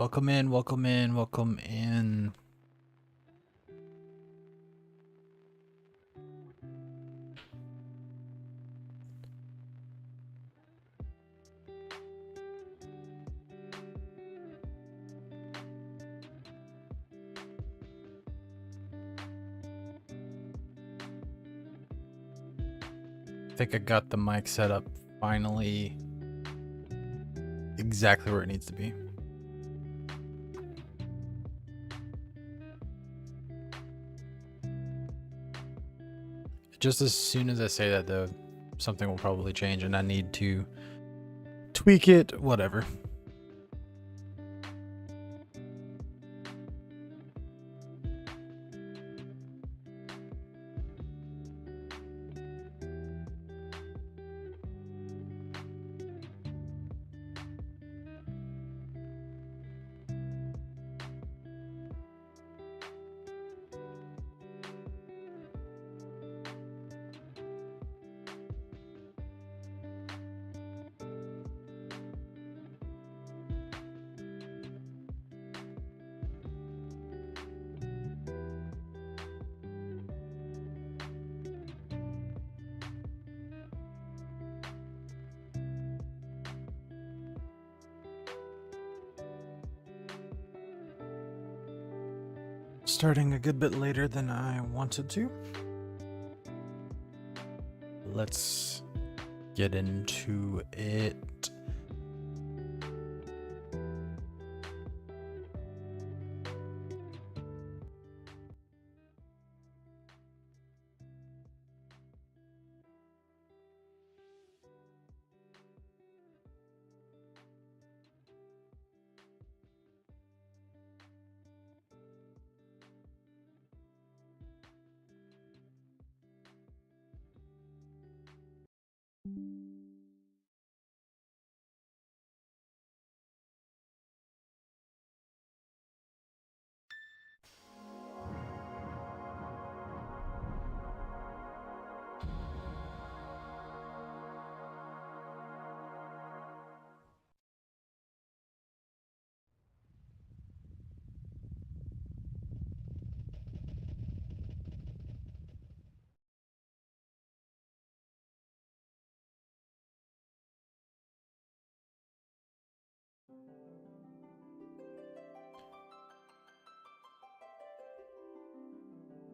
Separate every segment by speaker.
Speaker 1: Welcome in, welcome in, welcome in. I think I got the mic set up finally exactly where it needs to be. Just as soon as I say that, though, something will probably change and I need to tweak it, whatever. Starting a good bit later than I wanted to. Let's get into it.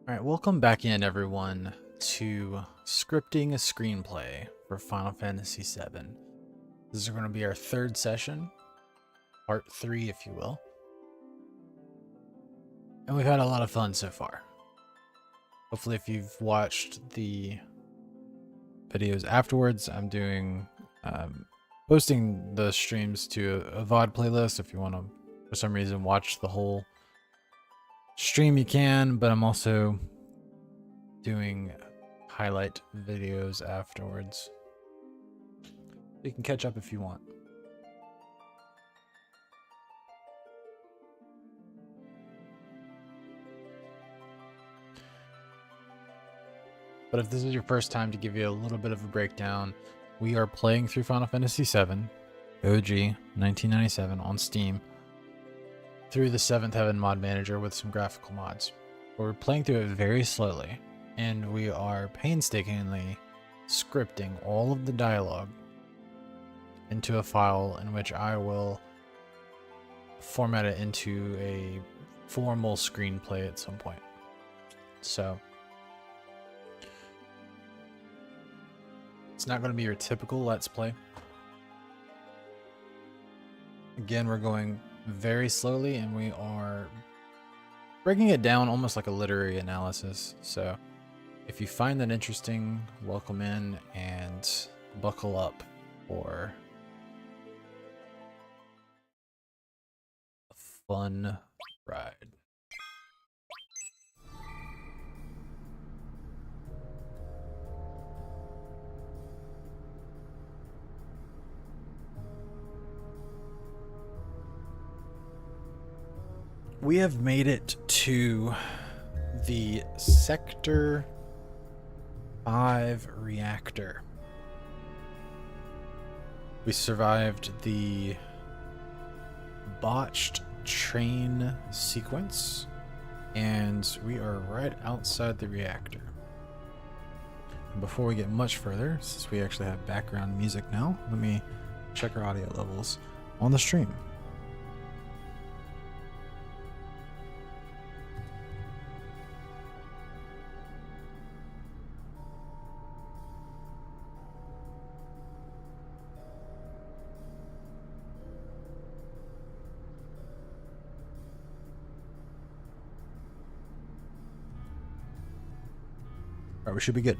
Speaker 1: All right, welcome back in, everyone, to scripting a screenplay for Final Fantasy VII. This is going to be our third session, part 3, if you will. And we've had a lot of fun so far. Hopefully, if you've watched the videos afterwards, I'm doing posting the streams to a VOD playlist. If you want to, for some reason, watch the whole stream, you can, but I'm also doing highlight videos afterwards. You can catch up if you want. But if this is your first time, to give you a little bit of a breakdown, we are playing through Final Fantasy VII, OG, 1997 on Steam, through the 7th Heaven mod manager with some graphical mods. We're playing through it very slowly, and we are painstakingly scripting all of the dialogue into a file in which I will format it into a formal screenplay at some point. So it's not going to be your typical Let's Play. Again, we're going very slowly, and we are breaking it down almost like a literary analysis. So if you find that interesting, welcome in and buckle up for a fun ride. We have made it to the Sector 5 reactor. We survived the botched train sequence, and we are right outside the reactor. And before we get much further, since we actually have background music now, let me check our audio levels on the stream. All right, we should be good.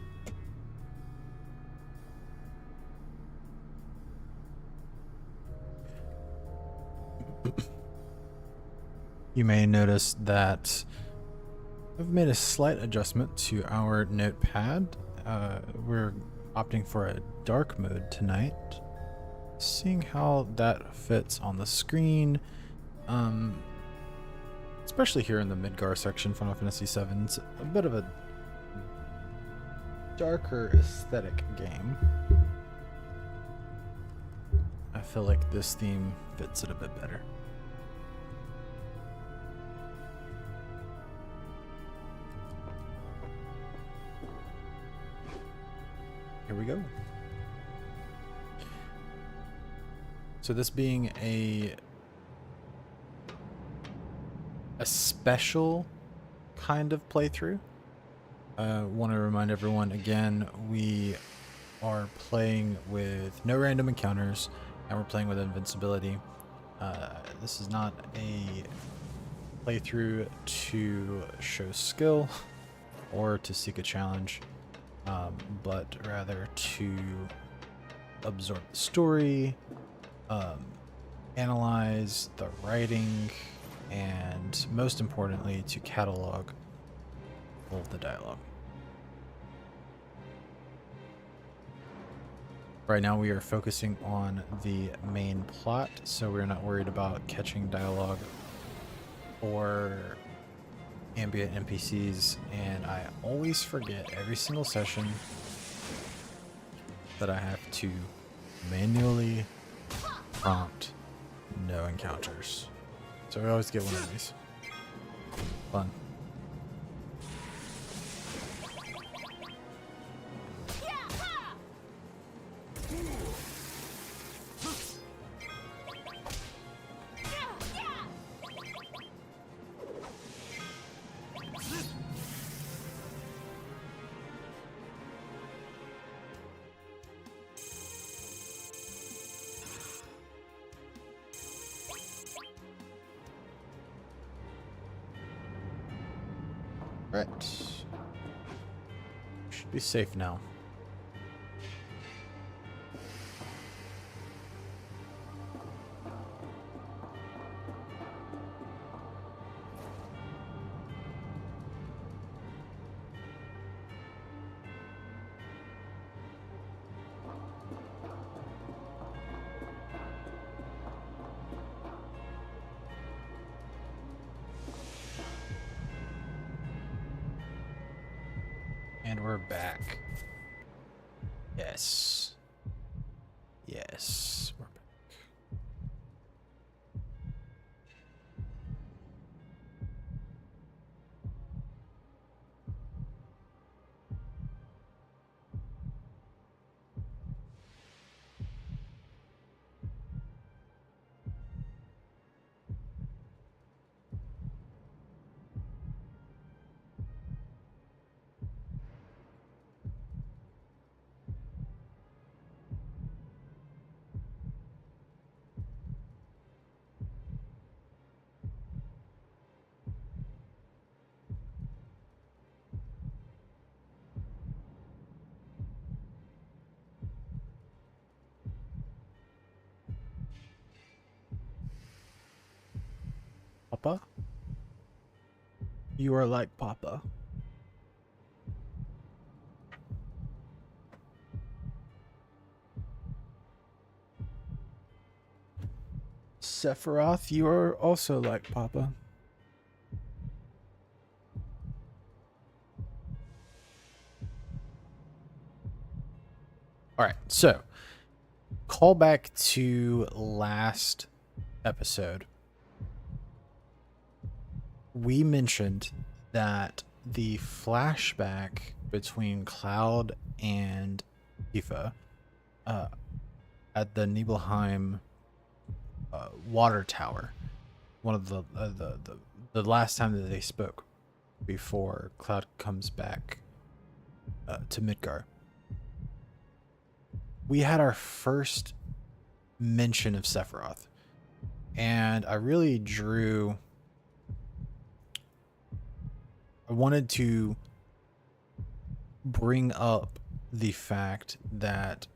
Speaker 1: You may notice that I've made a slight adjustment to our notepad. We're opting for a dark mode tonight. Seeing how that fits on the screen, especially here in the Midgar section, Final Fantasy VII, it's a bit of a darker aesthetic game. I feel like this theme fits it a bit better. Here we go. So this being a special kind of playthrough, want to remind everyone again, we are playing with no random encounters, and we're playing with invincibility. This is not a playthrough to show skill or to seek a challenge, but rather to absorb the story, analyze the writing, and most importantly, to catalog all of the dialogue. Right now we are focusing on the main plot, so we're not worried about catching dialogue or ambient NPCs, and I always forget every single session that I have to manually prompt no encounters. So we always get one of these. Fun. Right. Should be safe now. And we're back. Yes. Yes, we're back. Papa? You are like Papa. Sephiroth, you are also like Papa. Alright, so call back to last episode. we mentioned that the flashback between Cloud and Tifa uh, at the Nibelheim water tower, one of the last time that they spoke before Cloud comes back to Midgar, we had our first mention of Sephiroth, and I wanted to bring up the fact that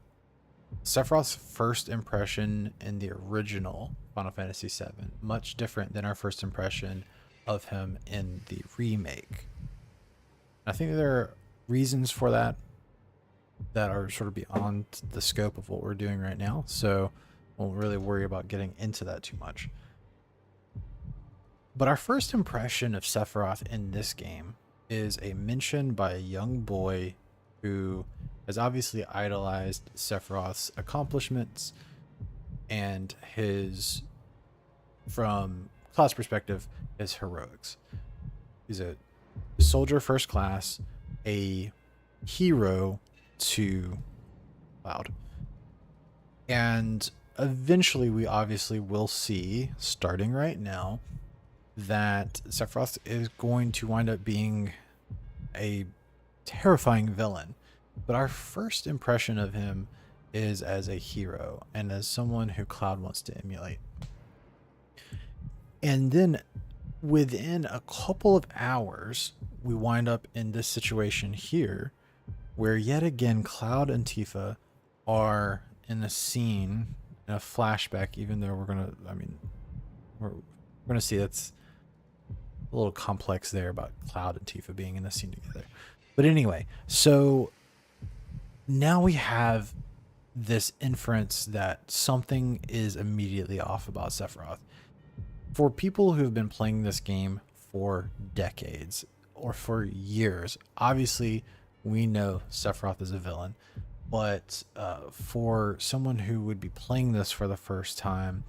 Speaker 1: Sephiroth's first impression in the original Final Fantasy VII, much different than our first impression of him in the remake. I think there are reasons for that are sort of beyond the scope of what we're doing right now, so I won't really worry about getting into that too much. But our first impression of Sephiroth in this game is a mention by a young boy who has obviously idolized Sephiroth's accomplishments and his, from Cloud's perspective, his heroics. He's a soldier first class, a hero to Cloud. And eventually we obviously will see, starting right now, that Sephiroth is going to wind up being a terrifying villain. But our first impression of him is as a hero and as someone who Cloud wants to emulate. And then within a couple of hours, we wind up in this situation here where yet again Cloud and Tifa are in a scene, in a flashback, even though we're gonna see that's a little complex there about Cloud and Tifa being in the scene together. But anyway, so now we have this inference that something is immediately off about Sephiroth. For people who have been playing this game for decades or for years, obviously we know Sephiroth is a villain, but for someone who would be playing this for the first time,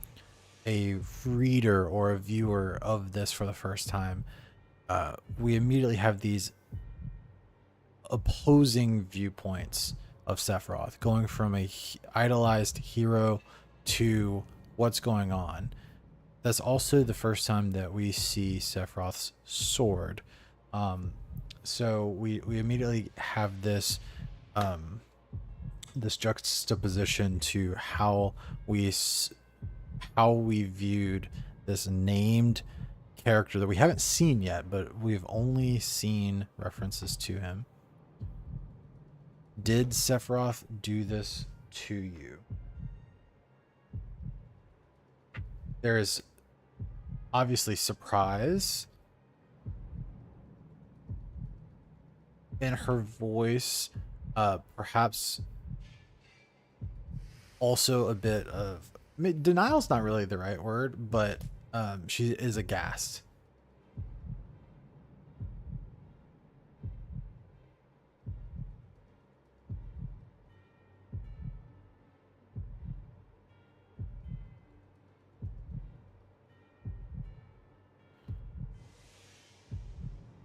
Speaker 1: a reader or a viewer of this for the first time, we immediately have these opposing viewpoints of Sephiroth, going from a idolized hero to what's going on. That's also the first time that we see Sephiroth's sword. So we immediately have this this juxtaposition to how we viewed this named character that we haven't seen yet, but we've only seen references to him. Did Sephiroth do this to you? There is obviously surprise in her voice, perhaps also a bit of denial's not really the right word, but she is aghast.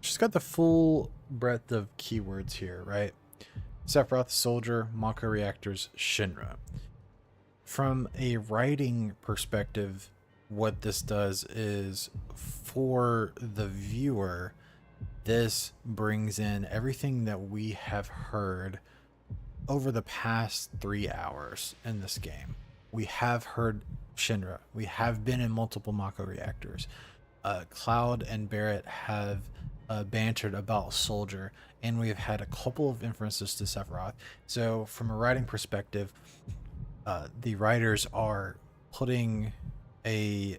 Speaker 1: She's got the full breadth of keywords here, right? Sephiroth, soldier, Mako reactors, Shinra. From a writing perspective, what this does is, for the viewer, this brings in everything that we have heard over the past 3 hours in this game. We have heard Shinra. We have been in multiple Mako reactors. Cloud and Barrett have bantered about Soldier, and we've had a couple of inferences to Sephiroth. So from a writing perspective, the writers are putting a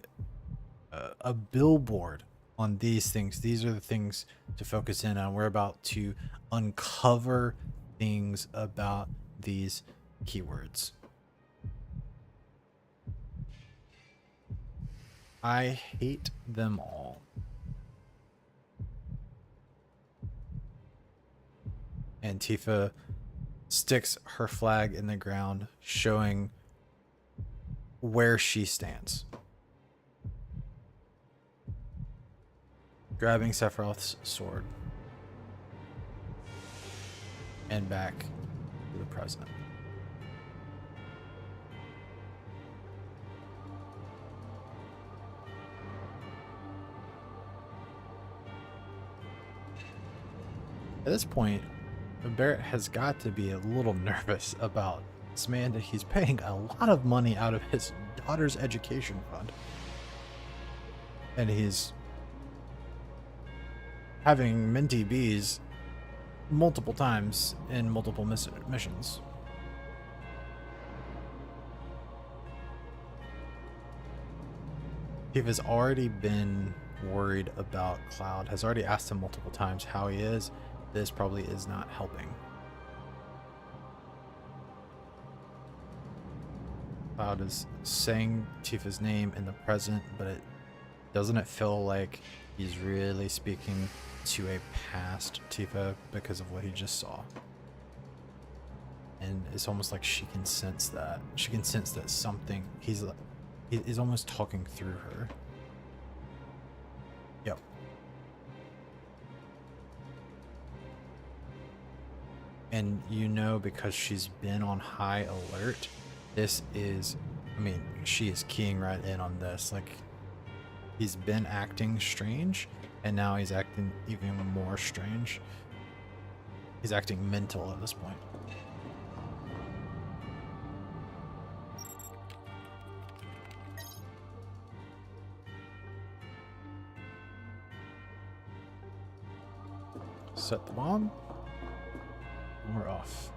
Speaker 1: billboard on these things. These are the things to focus in on. We're about to uncover things about these keywords. I hate them all. And Tifa sticks her flag in the ground, showing where she stands. grabbing Sephiroth's sword and back to the present. At this point, Barrett has got to be a little nervous about this man that he's paying a lot of money out of his daughter's education fund. And he's having Minty Bees multiple times in multiple missions. Steve has already been worried about Cloud, has already asked him multiple times how he is. This probably is not helping. Cloud is saying Tifa's name in the present, but doesn't it feel like he's really speaking to a past Tifa because of what he just saw? And it's almost like she can sense that. She can sense that something, he's almost talking through her. Yep. And you know, because she's been on high alert, this is, I mean, she is keying right in on this. Like, he's been acting strange, and now he's acting even more strange. He's acting mental at this point. Set the bomb. We're off.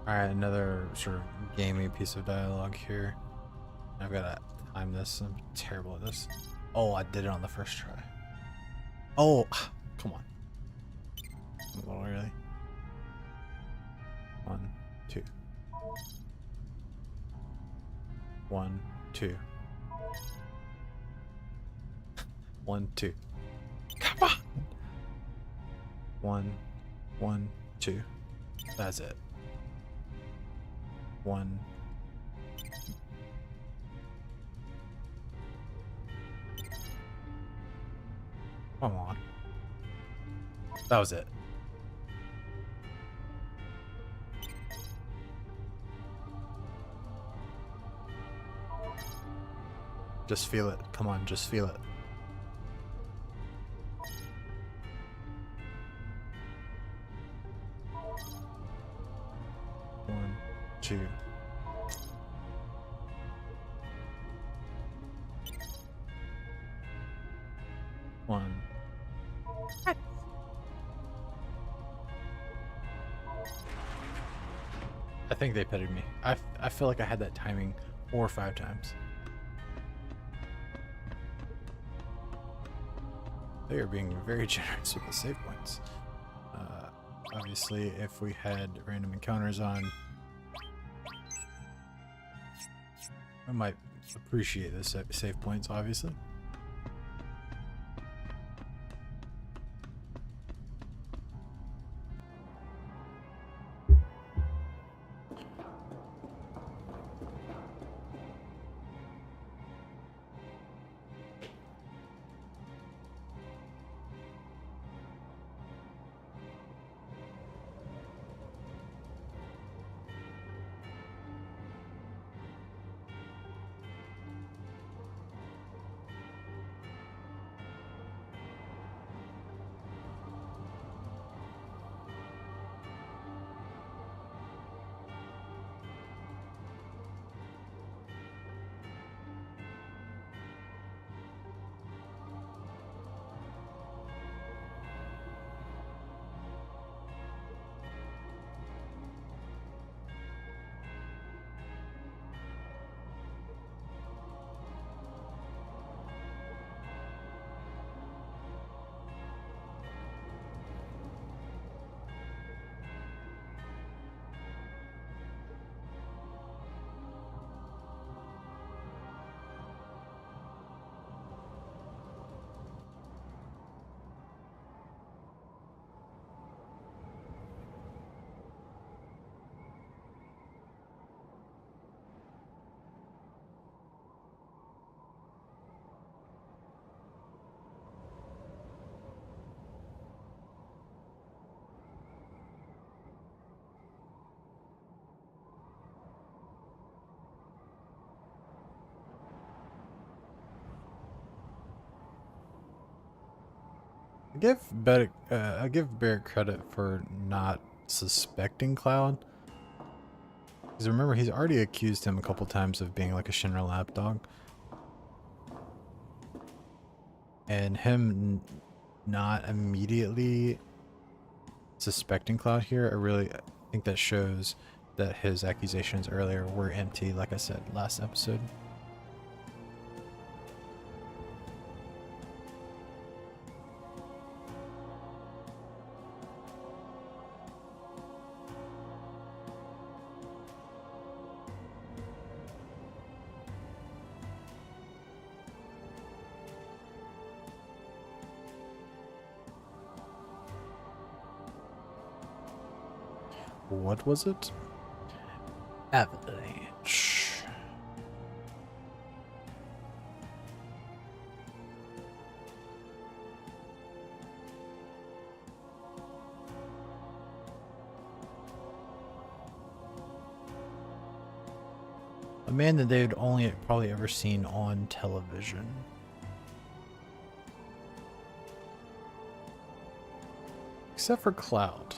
Speaker 1: Alright, another sort of gamey piece of dialogue here. I've got to time this. I'm terrible at this. Oh, I did it on the first try. Oh, come on. Oh, really? 1, 2. 1, 2. 1, 2. Come on! 1, 1, 2. That's it. 1. Come on. That was it. Just feel it. Come on, just feel it. One, two. One. I think they petted me. I feel like I had that timing 4 or 5 times. They are being very generous with the save points. Obviously, if we had random encounters on, I might appreciate the save points, obviously. I give Barrett credit for not suspecting Cloud. Because remember, he's already accused him a couple times of being like a Shinra lapdog. And him not immediately suspecting Cloud here, I think that shows that his accusations earlier were empty, like I said last episode. What was it? Avalanche. A man that they'd only probably ever seen on television. Except for Cloud.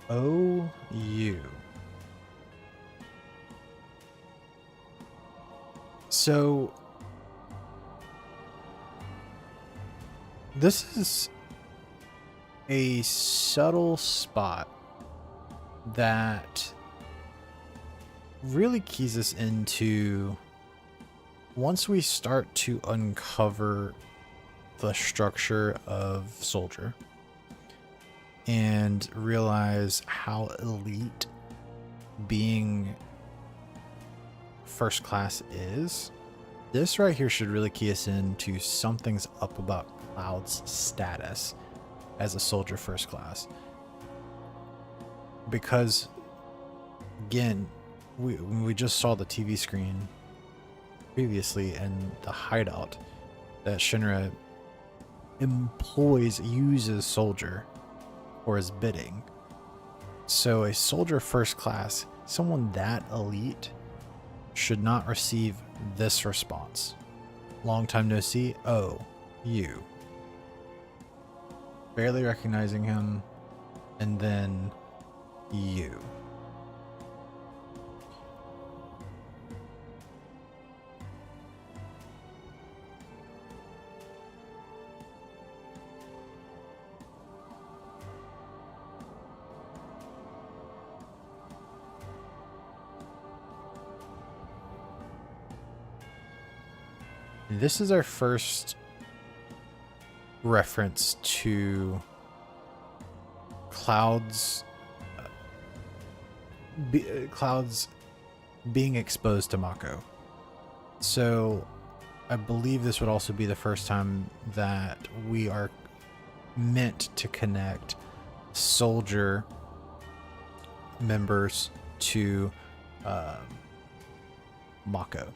Speaker 1: Oh, you. So, this is a subtle spot that really keys us into, once we start to uncover the structure of Soldier and realize how elite being first class is, this right here should really key us into something's up about Cloud's status as a soldier first class. Because again, we just saw the TV screen previously and the hideout that Shinra uses Soldier for his bidding. So a soldier first class, someone that elite, should not receive this response. Long time no see. Oh, you. Barely recognizing him, and then you. This is our first reference to Cloud's Cloud's being exposed to Mako. So I believe this would also be the first time that we are meant to connect soldier members to Mako.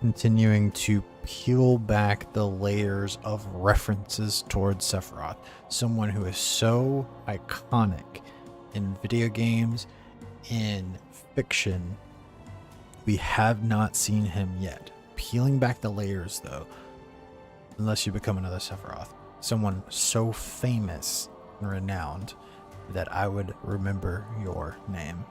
Speaker 1: Continuing to peel back the layers of references towards Sephiroth, someone who is so iconic in video games, in fiction. We have not seen him yet. Peeling back the layers, though, unless you become another Sephiroth, someone so famous and renowned that I would remember your name.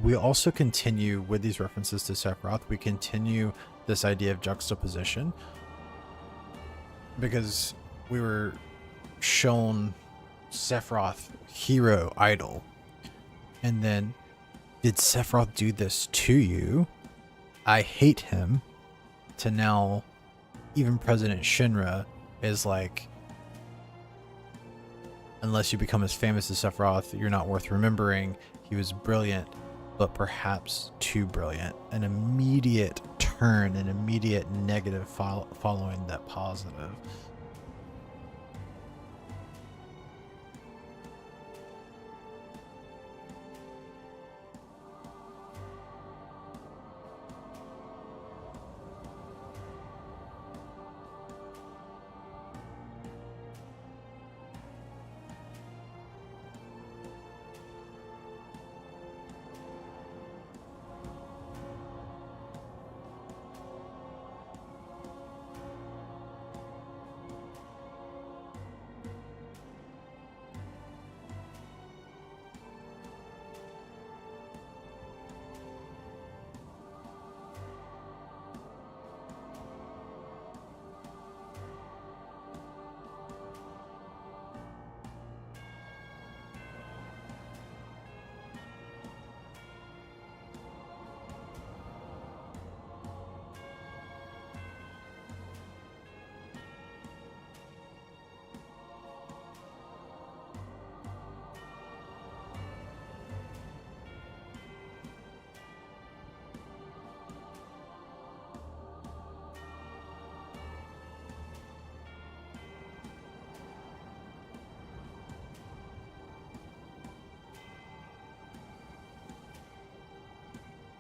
Speaker 1: We also continue with these references to Sephiroth. We continue this idea of juxtaposition because we were shown Sephiroth, hero, idol. And then, did Sephiroth do this to you? I hate him. To now, even President Shinra is like, unless you become as famous as Sephiroth, you're not worth remembering. He was brilliant, but perhaps too brilliant. An immediate turn, an immediate negative following that positive.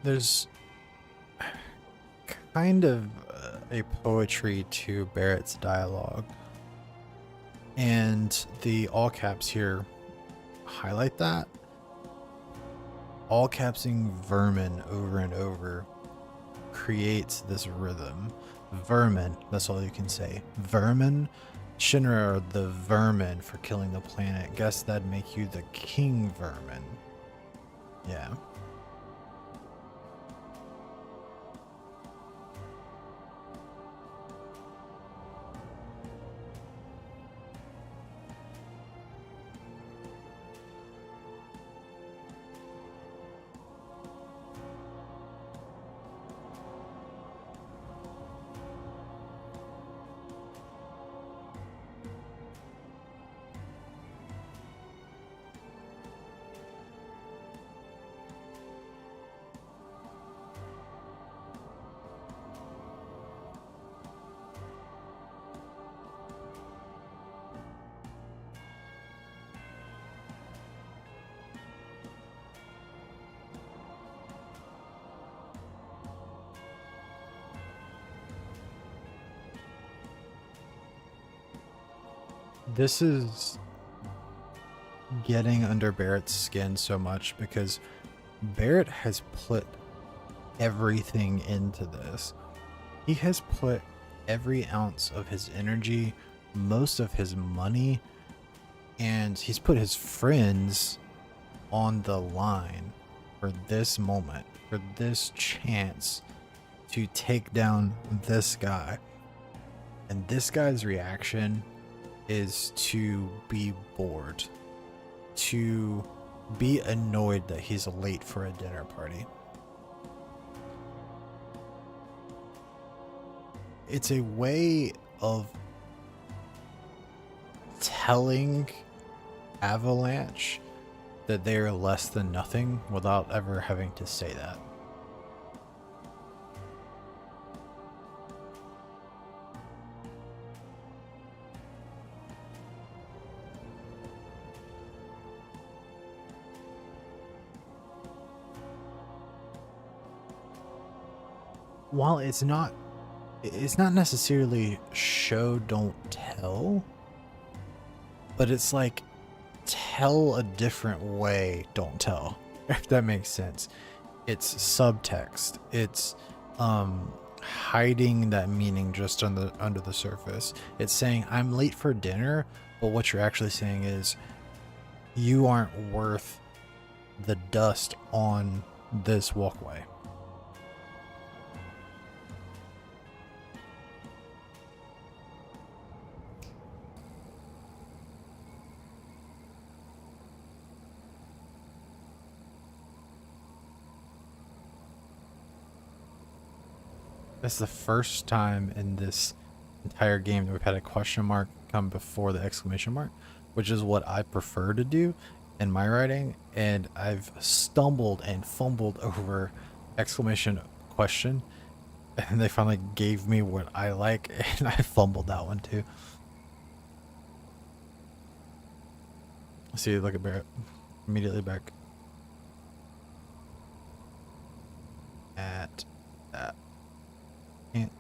Speaker 1: There's kind of a poetry to Barrett's dialogue, and the all caps here highlight that. All capsing vermin over and over creates this rhythm. Vermin, that's all you can say. Vermin. Shinra are the vermin for killing the planet. Guess that'd make you the king vermin. Yeah. This is getting under Barrett's skin so much because Barrett has put everything into this. He has put every ounce of his energy, most of his money, and he's put his friends on the line for this moment, for this chance to take down this guy. And this guy's reaction is to be bored, to be annoyed that he's late for a dinner party. It's a way of telling Avalanche that they are less than nothing without ever having to say that. While it's not necessarily show don't tell, but it's like tell a different way, don't tell, if that makes sense. It's subtext. It's hiding that meaning just under the surface. It's saying I'm late for dinner, but what you're actually saying is you aren't worth the dust on this walkway. That's the first time in this entire game that we've had a question mark come before the exclamation mark, which is what I prefer to do in my writing. And I've stumbled and fumbled over exclamation question, and they finally gave me what I like, and I fumbled that one too. See, look at Barrett. Immediately back at that. Can't.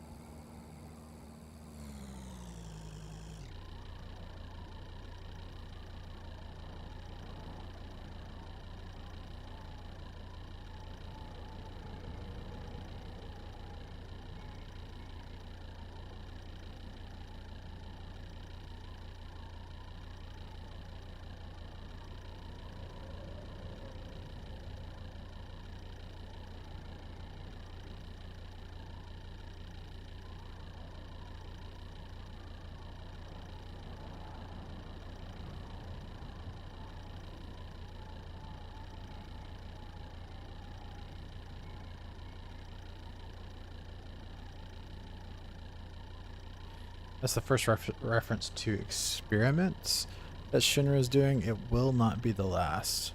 Speaker 1: That's the first reference to experiments that Shinra is doing. It will not be the last.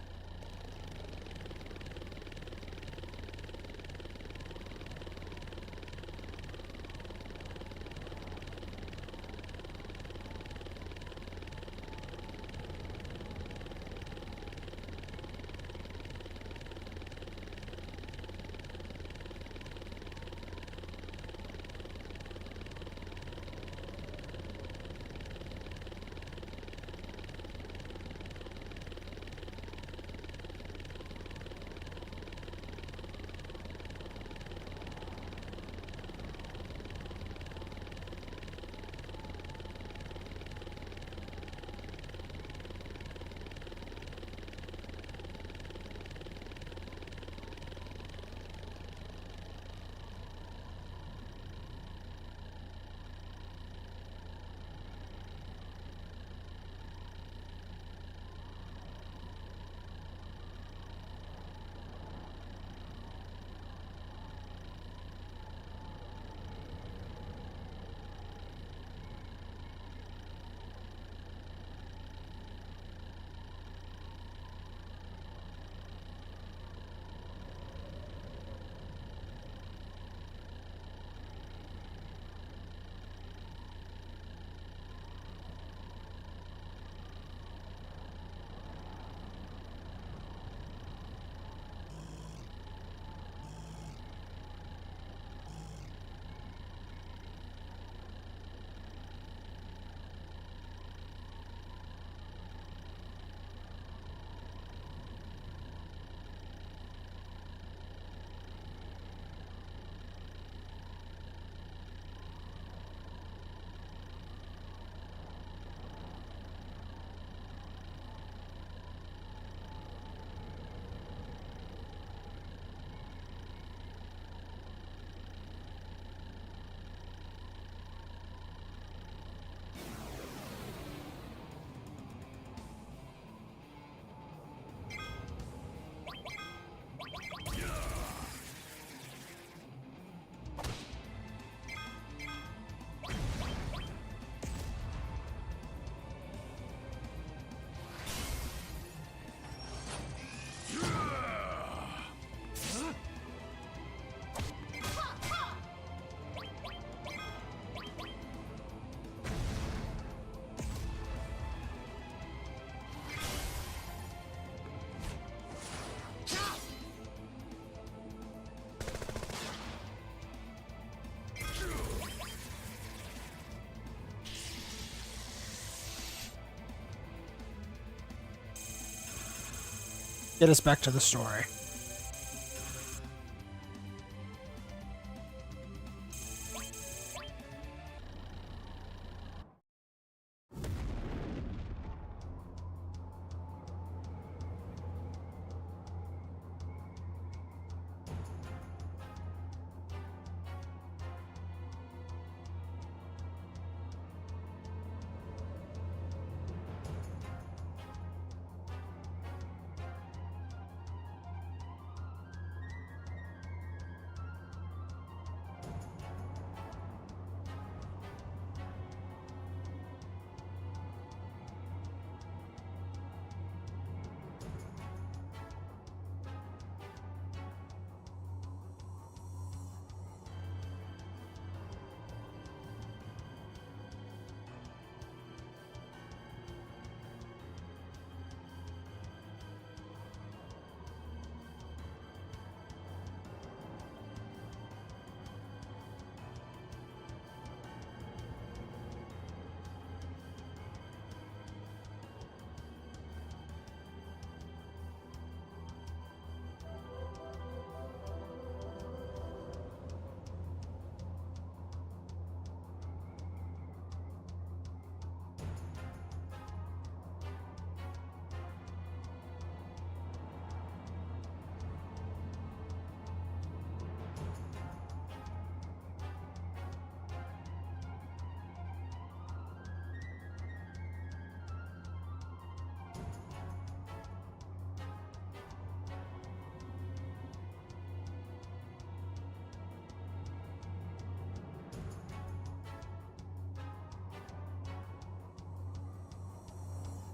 Speaker 1: get us back to the story.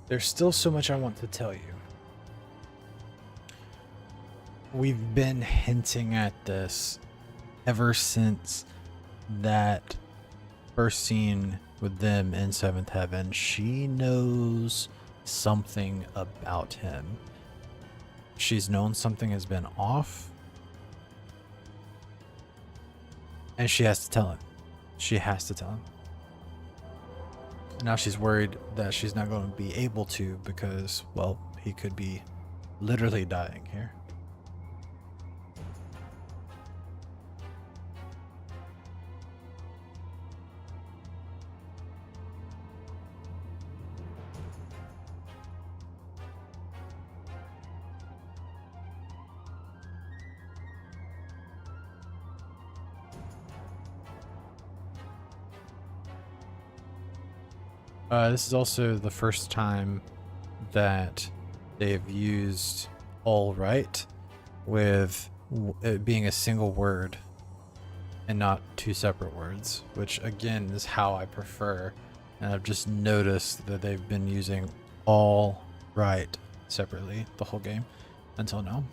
Speaker 1: There's still so much I want to tell you. We've been hinting at this ever since that first scene with them in Seventh Heaven. She knows something about him. She's known something has been off, and she has to tell him. She has to tell him. Now she's worried that she's not going to be able to because, well, he could be literally dying here. This is also the first time that they've used all right with it being a single word and not two separate words, which again is how I prefer. And I've just noticed that they've been using all right separately the whole game until now.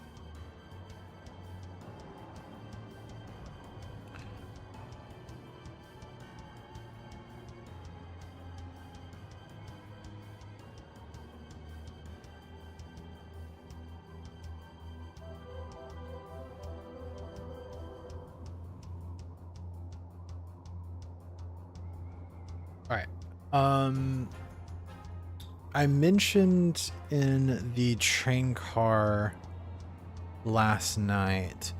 Speaker 1: All right. I mentioned in the train car last night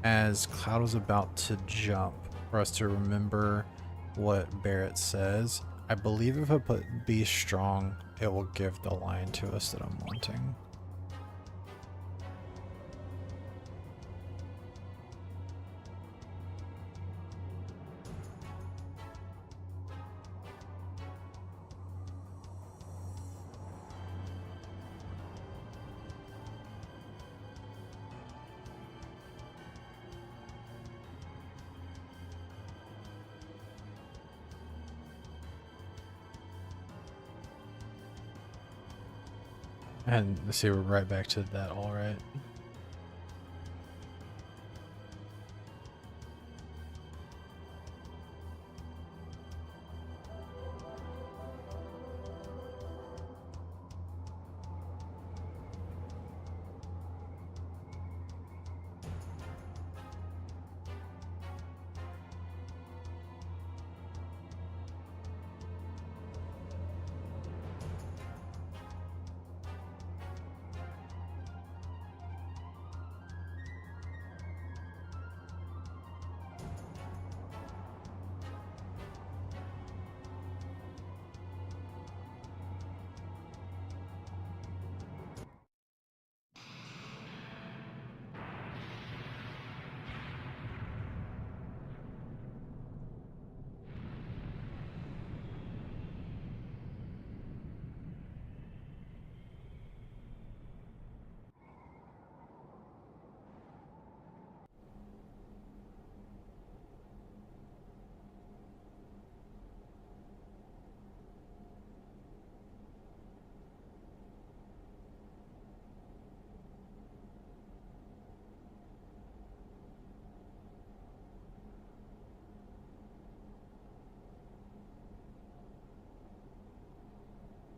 Speaker 1: as Cloud was about to jump for us to remember what Barrett says. I believe if I put be strong, it will give the line to us that I'm wanting. And let's see, we're right back to that, all right.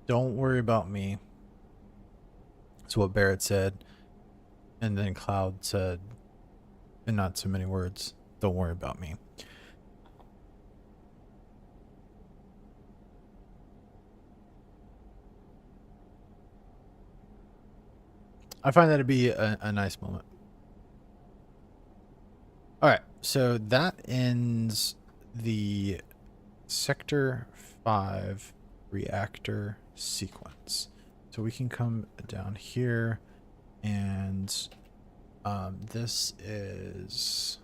Speaker 1: Don't worry about me. That's what Barrett said. And then Cloud said, in not so many words, don't worry about me. I find that to be a nice moment. All right, so that ends the Sector 5 reactor sequence. So we can come down here, and this is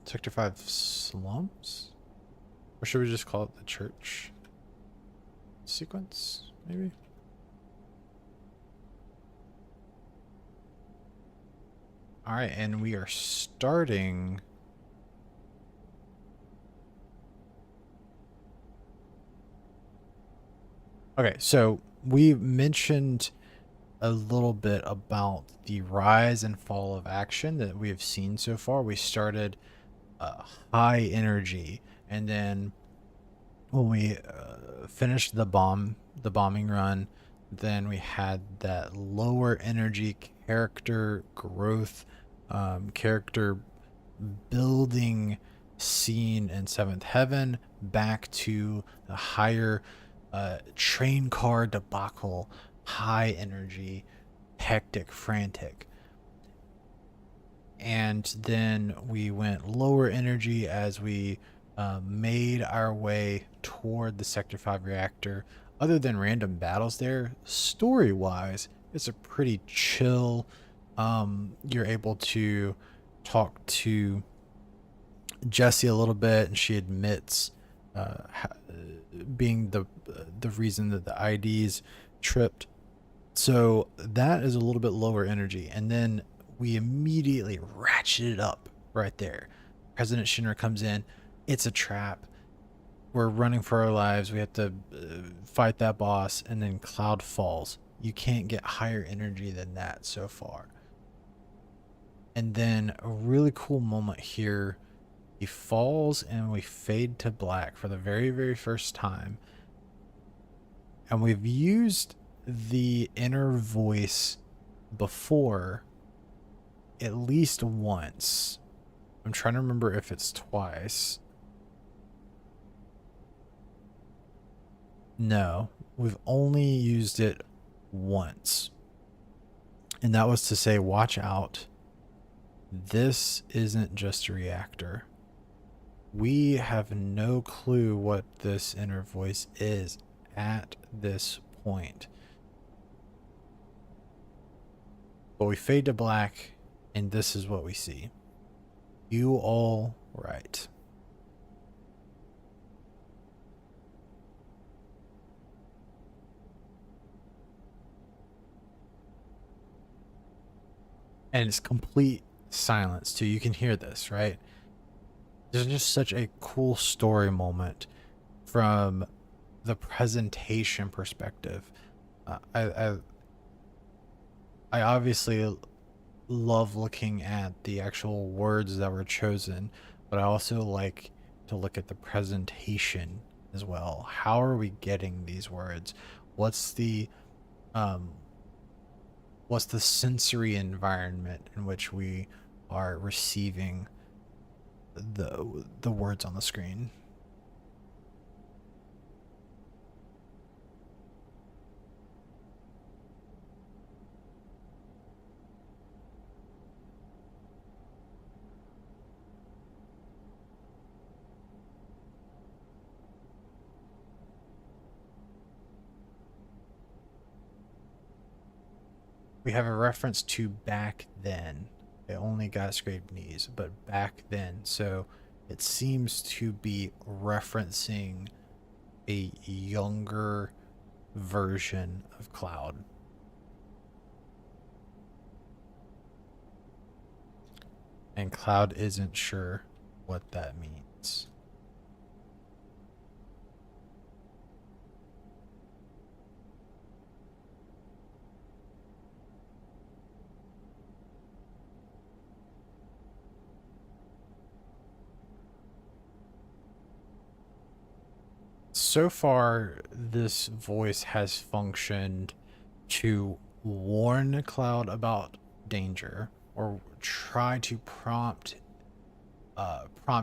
Speaker 1: Sector 5 slums? Or should we just call it the church sequence, maybe? All right, and we are starting. Okay, so we mentioned a little bit about the rise and fall of action that we have seen so far. We started high energy, and then when we finished the bombing run, then we had that lower energy character growth, character building scene in Seventh Heaven, back to the higher train car debacle, high energy, hectic, frantic. And then we went lower energy as we made our way toward the Sector 5 reactor. Other than random battles there, story-wise, it's a pretty chill. You're able to talk to Jessie a little bit, and she admits being the reason that the IDs tripped. So that is a little bit lower energy, and then we immediately ratchet it up right there. President Shinra comes in. It's a trap. We're running for our lives. We have to fight that boss, and then Cloud falls. You can't get higher energy than that so far. And then a really cool moment here. He falls, and we fade to black for the very, very first time. And we've used the inner voice before at least once. I'm trying to remember if it's twice. No, we've only used it once. And that was to say, watch out. This isn't just a reactor. We have no clue what this inner voice is at this point. But we fade to black, and this is what we see. You all right. And it's complete silence too. You can hear this, right? There's just such a cool story moment from the presentation perspective. I obviously love looking at the actual words that were chosen, but I also like to look at the presentation as well. How are we getting these words? What's the um what's the sensory environment in which we are receiving the words on the screen? We have a reference to back then. It only got scraped knees, but back then. So it seems to be referencing a younger version of Cloud. And Cloud isn't sure what that means. So far, this voice has functioned to warn Cloud about danger or try to prompt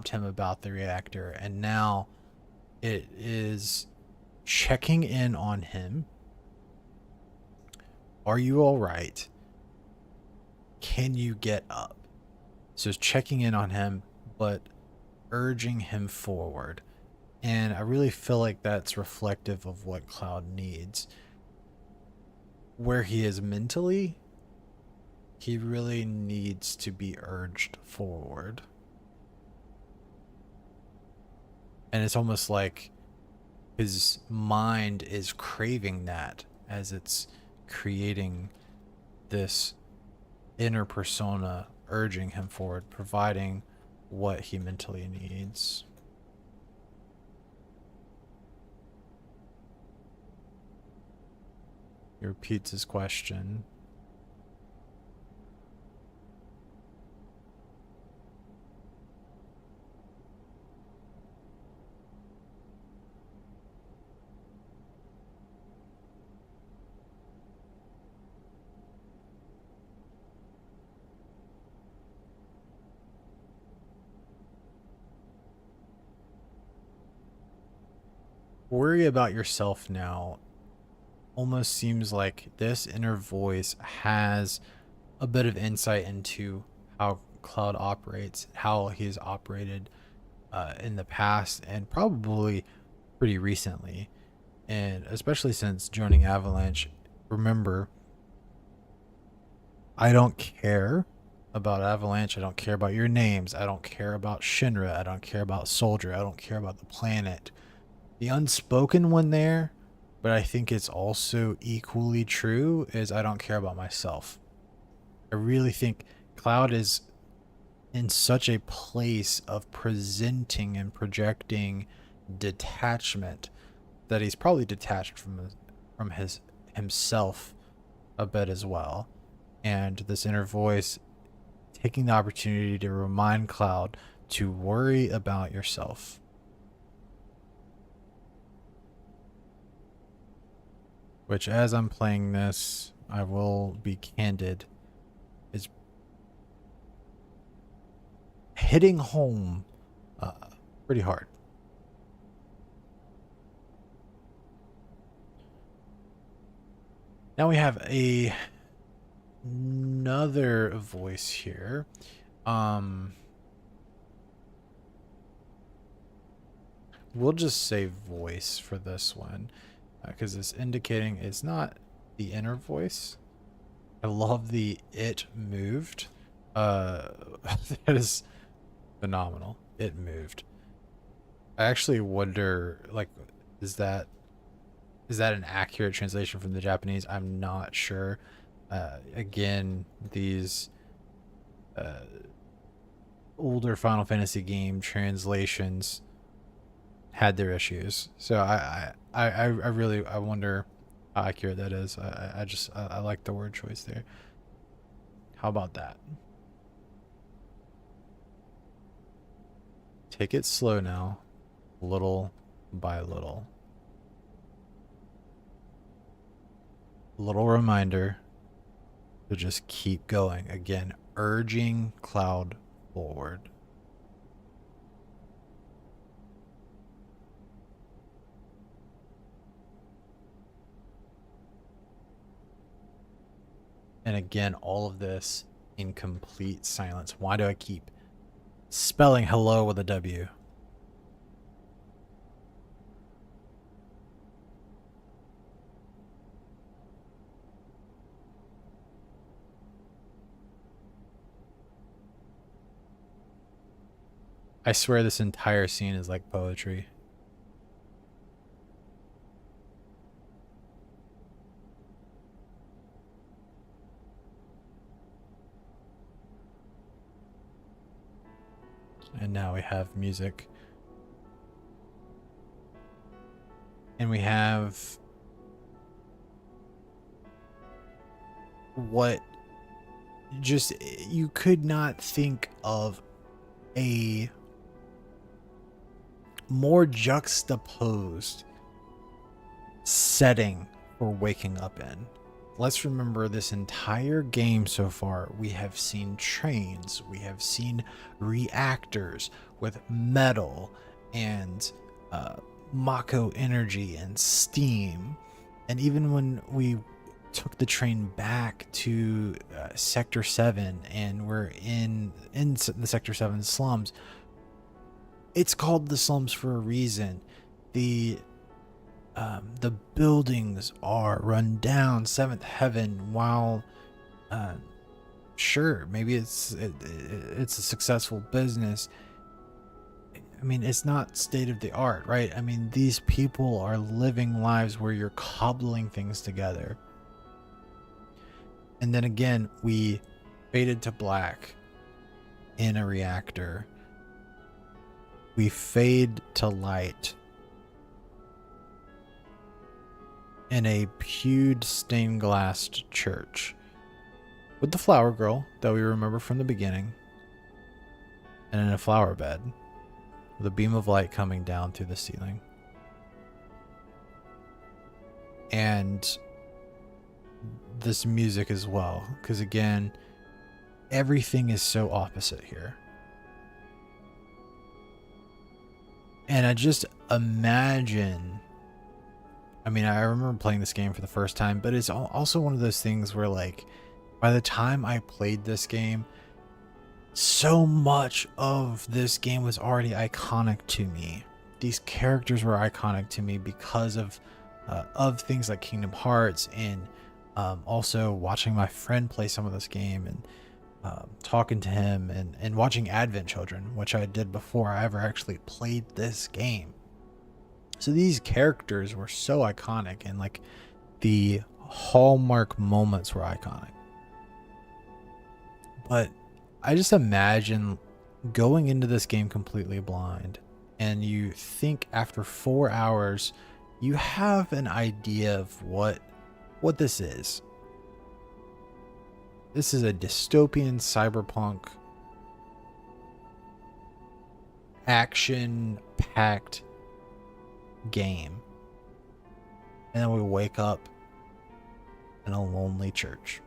Speaker 1: him about the reactor, and now it is checking in on him. Are you all right? Can you get up? So it's checking in on him, but urging him forward. And I really feel like that's reflective of what Cloud needs. Where he is mentally, he really needs to be urged forward. And it's almost like his mind is craving that as it's creating this inner persona urging him forward, providing what he mentally needs. He repeats his question. Worry about yourself now almost seems like this inner voice has a bit of insight into how Cloud operates, how he's operated in the past, and probably pretty recently. And especially since joining Avalanche, remember, I don't care about Avalanche. I don't care about your names. I don't care about Shinra. I don't care about Soldier. I don't care about the planet. The unspoken one there, but I think it's also equally true, is I don't care about myself. I really think Cloud is in such a place of presenting and projecting detachment that he's probably detached from his himself a bit as well. And this inner voice taking the opportunity to remind Cloud to worry about yourself. Which, as I'm playing this, I will be candid, is hitting home pretty hard. Now we have another voice here. We'll just say voice for this one because it's indicating it's not the inner voice. I love the "it moved." That is phenomenal. It moved. I actually wonder, like, is that an accurate translation from the Japanese? I'm not sure. Again, these older Final Fantasy game translations had their issues, so I really I wonder how accurate that is. I like the word choice there. How about that? Take it slow now, little by little. Little reminder to just keep going. Again, urging Cloud forward. And again, all of this in complete silence. Why do I keep spelling hello with a W? I swear this entire scene is like poetry. And now we have music. And we have what just you could not think of a more juxtaposed setting for waking up in. Let's remember this entire game so far, we have seen trains, we have seen reactors with metal and Mako energy and steam. And even when we took the train back to Sector 7 and we're in the Sector 7 slums, it's called the slums for a reason. The buildings are run down, seventh heaven. While sure, maybe it's a successful business, I mean, it's not state of the art, right? I mean, these people are living lives where you're cobbling things together. And then again, we faded to black in a reactor. We fade to light in a pewed stained glass church with the flower girl that we remember from the beginning, and in a flower bed with a beam of light coming down through the ceiling. And this music as well, because again, everything is so opposite here. And I just imagine, I mean, I remember playing this game for the first time, but it's also one of those things where, like, by the time I played this game, so much of this game was already iconic to me. These characters were iconic to me because of things like Kingdom Hearts, and also watching my friend play some of this game, and talking to him, and watching Advent Children, which I did before I ever actually played this game. So these characters were so iconic, and like the hallmark moments were iconic. But I just imagine going into this game completely blind, and you think after 4 hours you have an idea of what this is. This is a dystopian cyberpunk action-packed game. And then we wake up in a lonely church.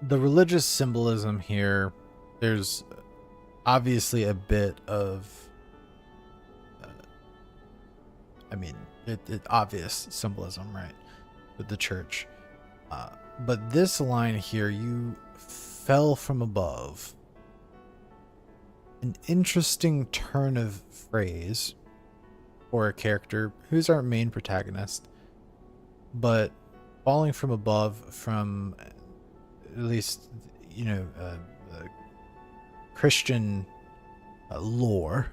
Speaker 1: The religious symbolism here, there's obviously a bit of I mean, it obvious symbolism, right, with the church, but this line here, you fell from above, an interesting turn of phrase for a character who's our main protagonist, but falling from above, from at least, you know, Christian lore,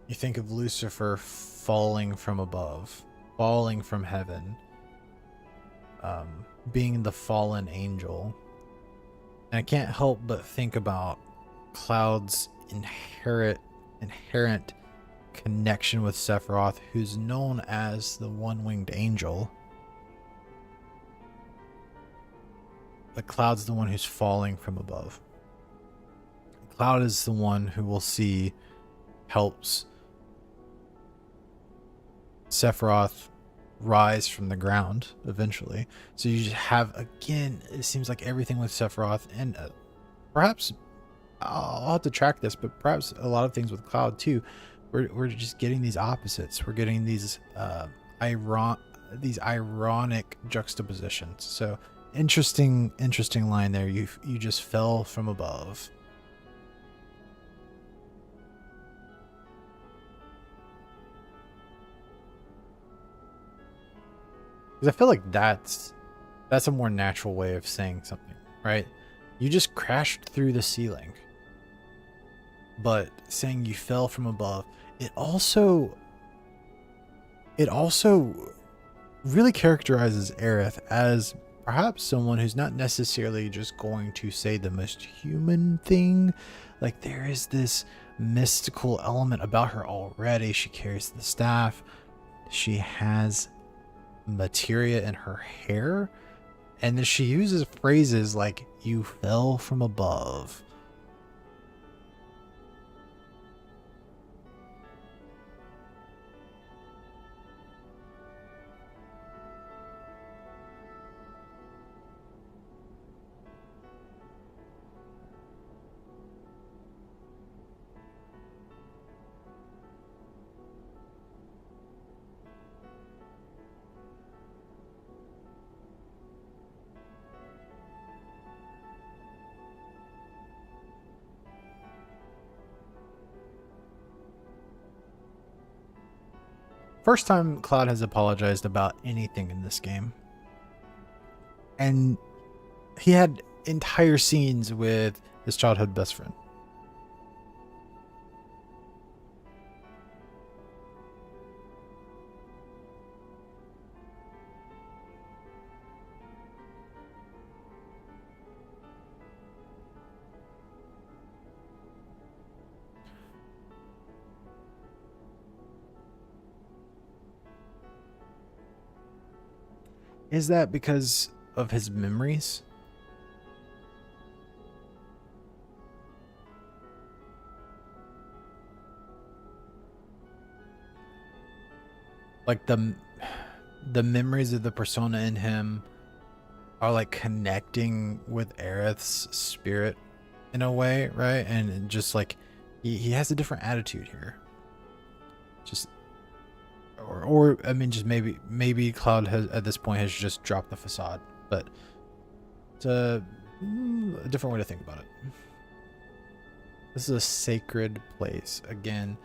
Speaker 1: you think of Lucifer falling from above, falling from heaven, being the fallen angel. And I can't help but think about Cloud's inherent connection with Sephiroth, who's known as the one-winged angel. But Cloud's the one who's falling from above. Cloud is the one who we'll see helps Sephiroth rise from the ground eventually. So you just have, again, it seems like everything with Sephiroth, and perhaps I'll have to track this, but perhaps a lot of things with Cloud too. We're just getting these opposites. We're getting these ironic juxtapositions. So interesting line there. You just fell from above. Because I feel like that's a more natural way of saying something, right? You just crashed through the ceiling. But saying you fell from above, it also really characterizes Aerith as perhaps someone who's not necessarily just going to say the most human thing. Like, there is this mystical element about her already. She carries the staff. She has materia in her hair. And then she uses phrases like, you fell from above. First time Cloud has apologized about anything in this game. And he had entire scenes with his childhood best friend. Is that because of his memories? Like the memories of the persona in him are like connecting with Aerith's spirit in a way, right? And just like he has a different attitude here. Just or I mean, just maybe Cloud has at this point has just dropped the facade, but it's a different way to think about it. This is a sacred place. Again,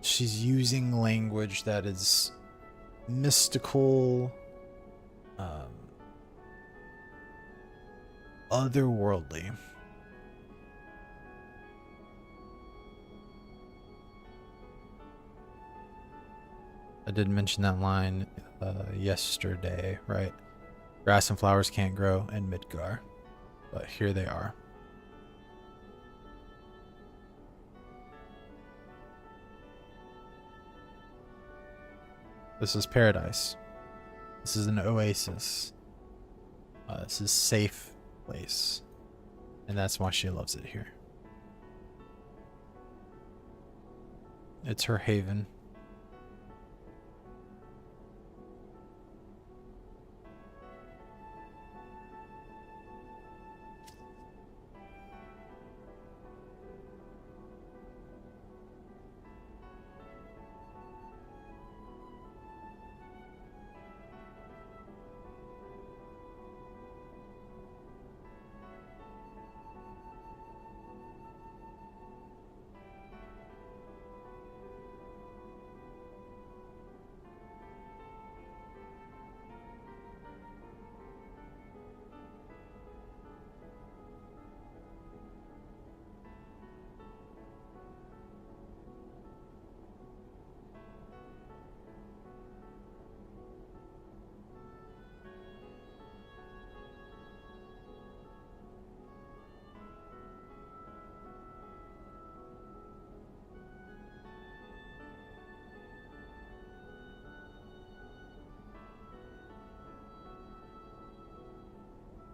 Speaker 1: she's using language that is mystical, otherworldly. I did mention that line yesterday, right? Grass and flowers can't grow in Midgar, but here they are. This is paradise. This is an oasis. This is a safe place. And that's why she loves it here. It's her haven.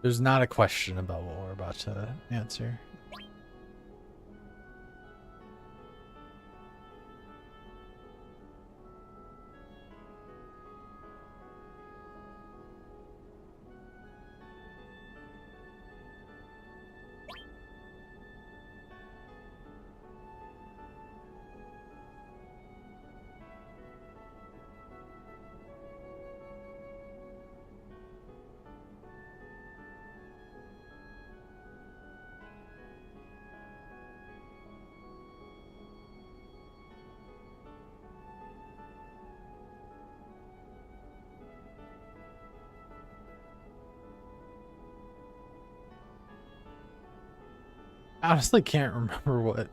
Speaker 1: There's not a question about what we're about to answer. I honestly can't remember what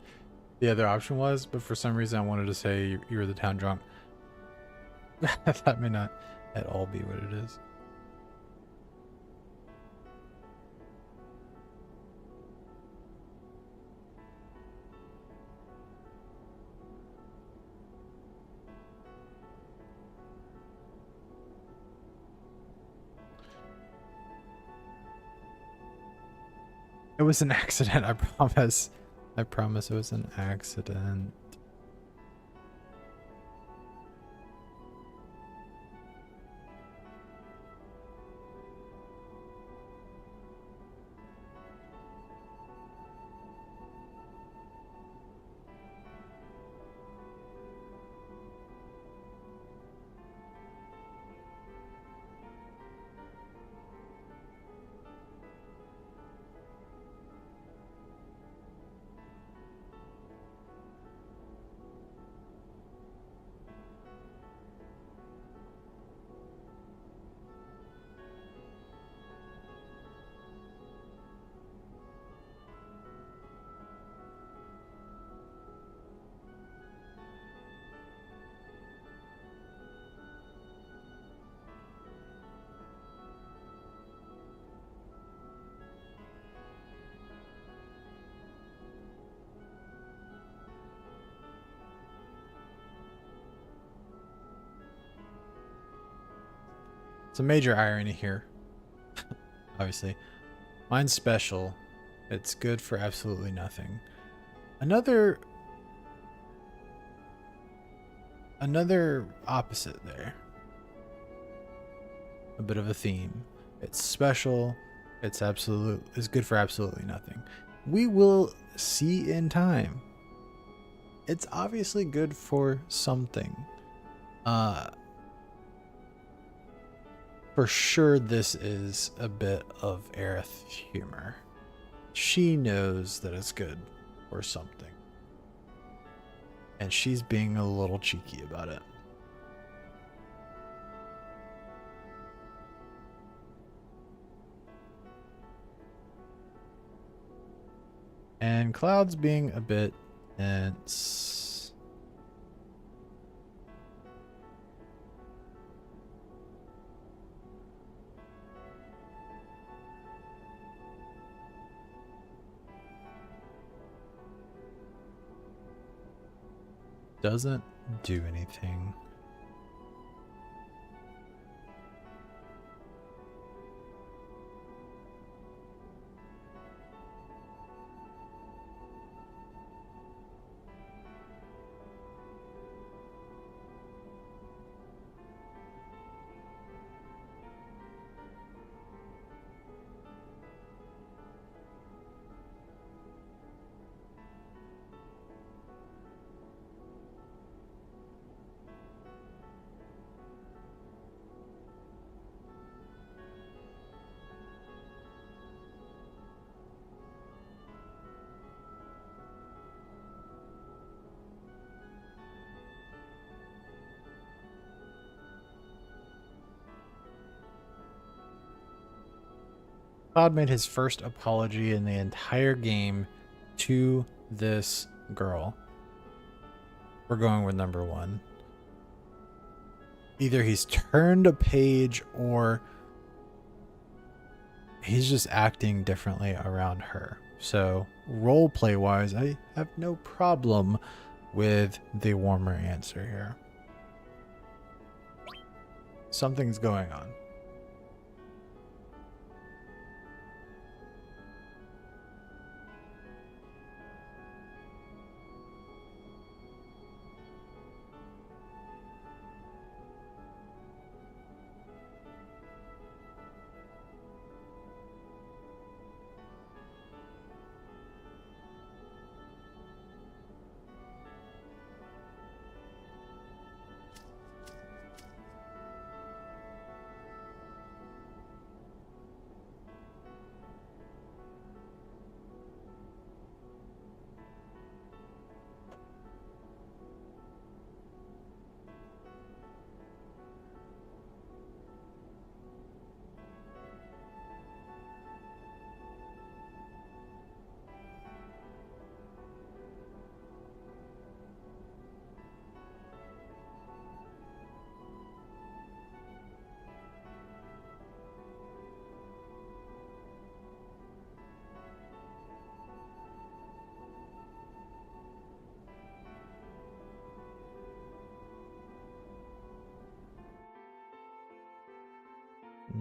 Speaker 1: the other option was, but for some reason I wanted to say you were the town drunk. That may not at all be what it is. It was an accident, I promise. I promise it was an accident. It's a major irony here, obviously. Mine's special. It's good for absolutely nothing. Another opposite there. A bit of a theme. It's special. It's good for absolutely nothing. We will see in time. It's obviously good for something. For sure this is a bit of Aerith humor. She knows that it's good for something. And she's being a little cheeky about it. And Cloud's being a bit dense. Doesn't do anything. Cloud made his first apology in the entire game to this girl. We're going with number one. Either he's turned a page or he's just acting differently around her. So, roleplay wise, I have no problem with the warmer answer here. Something's going on.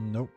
Speaker 1: Nope.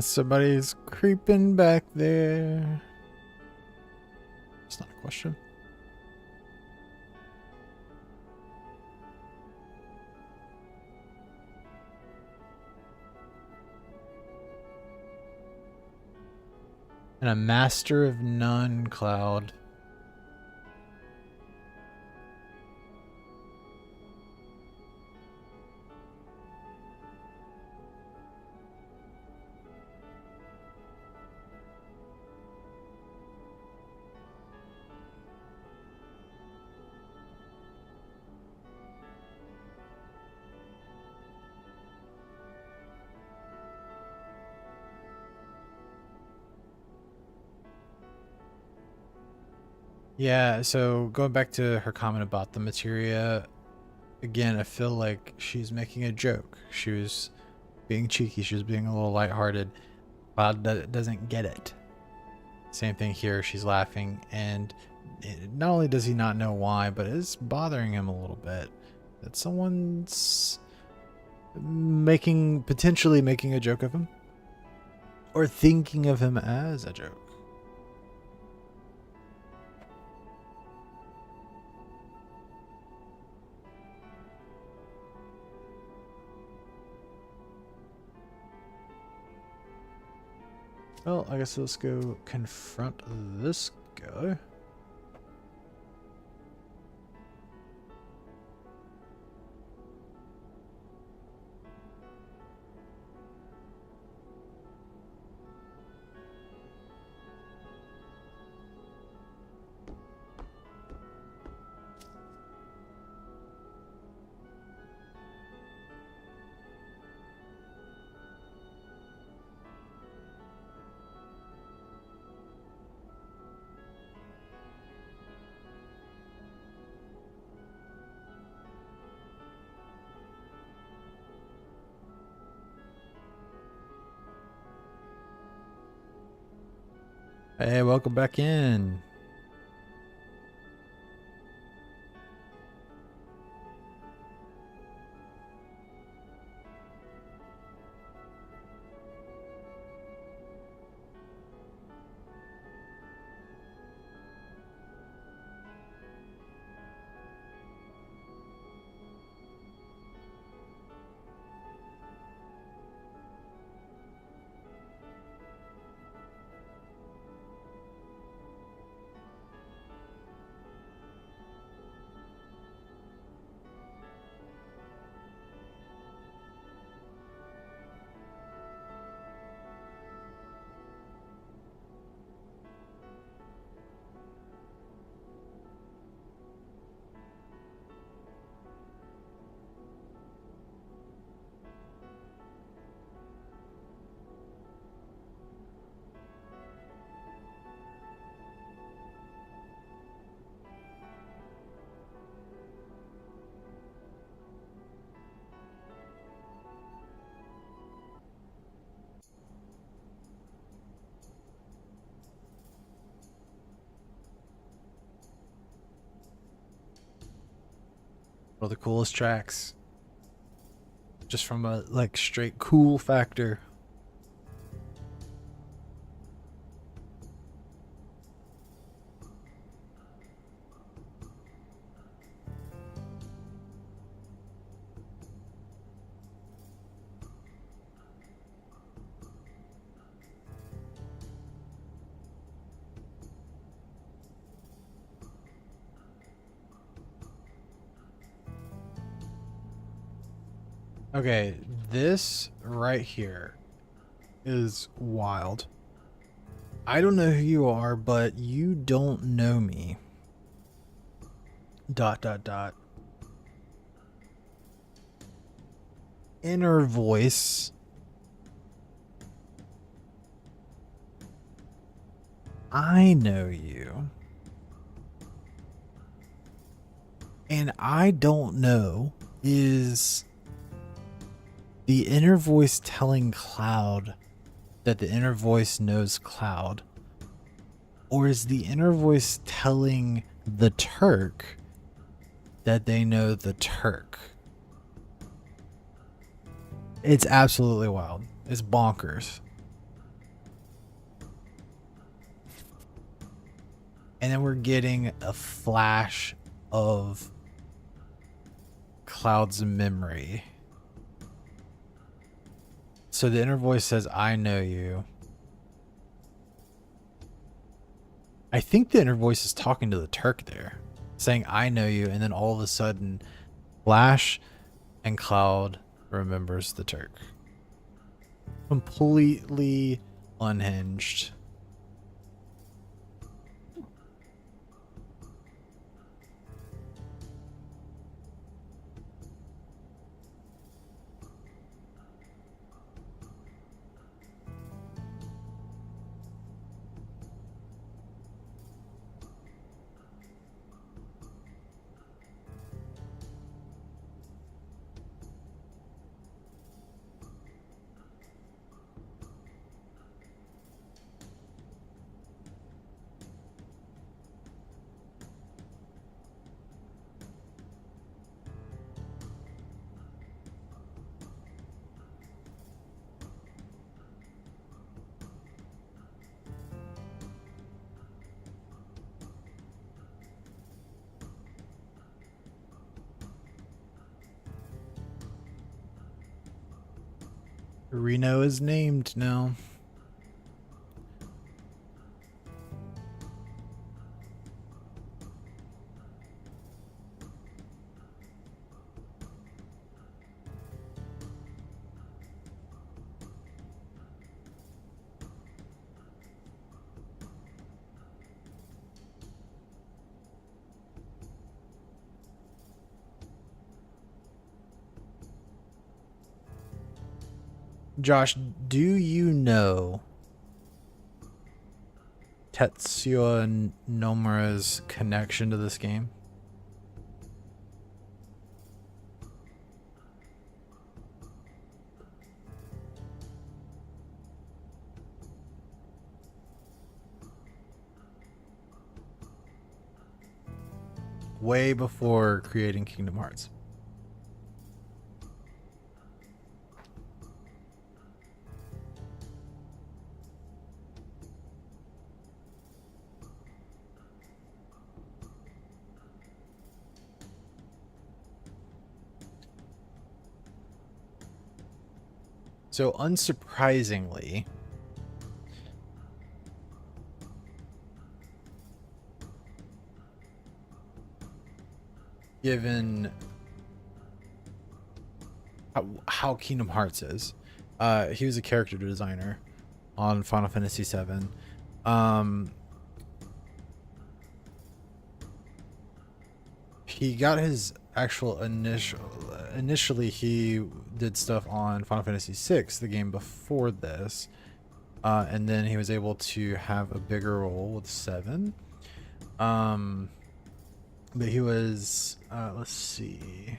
Speaker 1: Somebody's creeping back there. It's not a question. And a master of none cloud. Yeah, so going back to her comment about the materia, again, I feel like she's making a joke. She was being cheeky, she was being a little lighthearted. Cloud doesn't get it. Same thing here, she's laughing, and not only does he not know why, but it's bothering him a little bit that someone's potentially making a joke of him, or thinking of him as a joke. Well, I guess let's go confront this guy. Hey, welcome back in. One of the coolest tracks. Just from a like straight cool factor. Okay, this right here is wild. I don't know who you are, but you don't know me. Dot dot dot. Inner voice. I know you. And I don't know, is the inner voice telling Cloud that the inner voice knows Cloud? Or is the inner voice telling the Turk that they know the Turk? It's absolutely wild. It's bonkers. And then we're getting a flash of Cloud's memory. So the inner voice says, I know you. I think the inner voice is talking to the Turk there, saying, I know you. And then all of a sudden, Flash and Cloud remembers the Turk. Completely unhinged. Reno is named now. Josh, do you know Tetsuya Nomura's connection to this game? Way before creating Kingdom Hearts. So unsurprisingly, given how Kingdom Hearts is, he was a character designer on Final Fantasy VII. He got his actual initially he did stuff on Final Fantasy VI, the game before this, and then he was able to have a bigger role with 7. But he was let's see.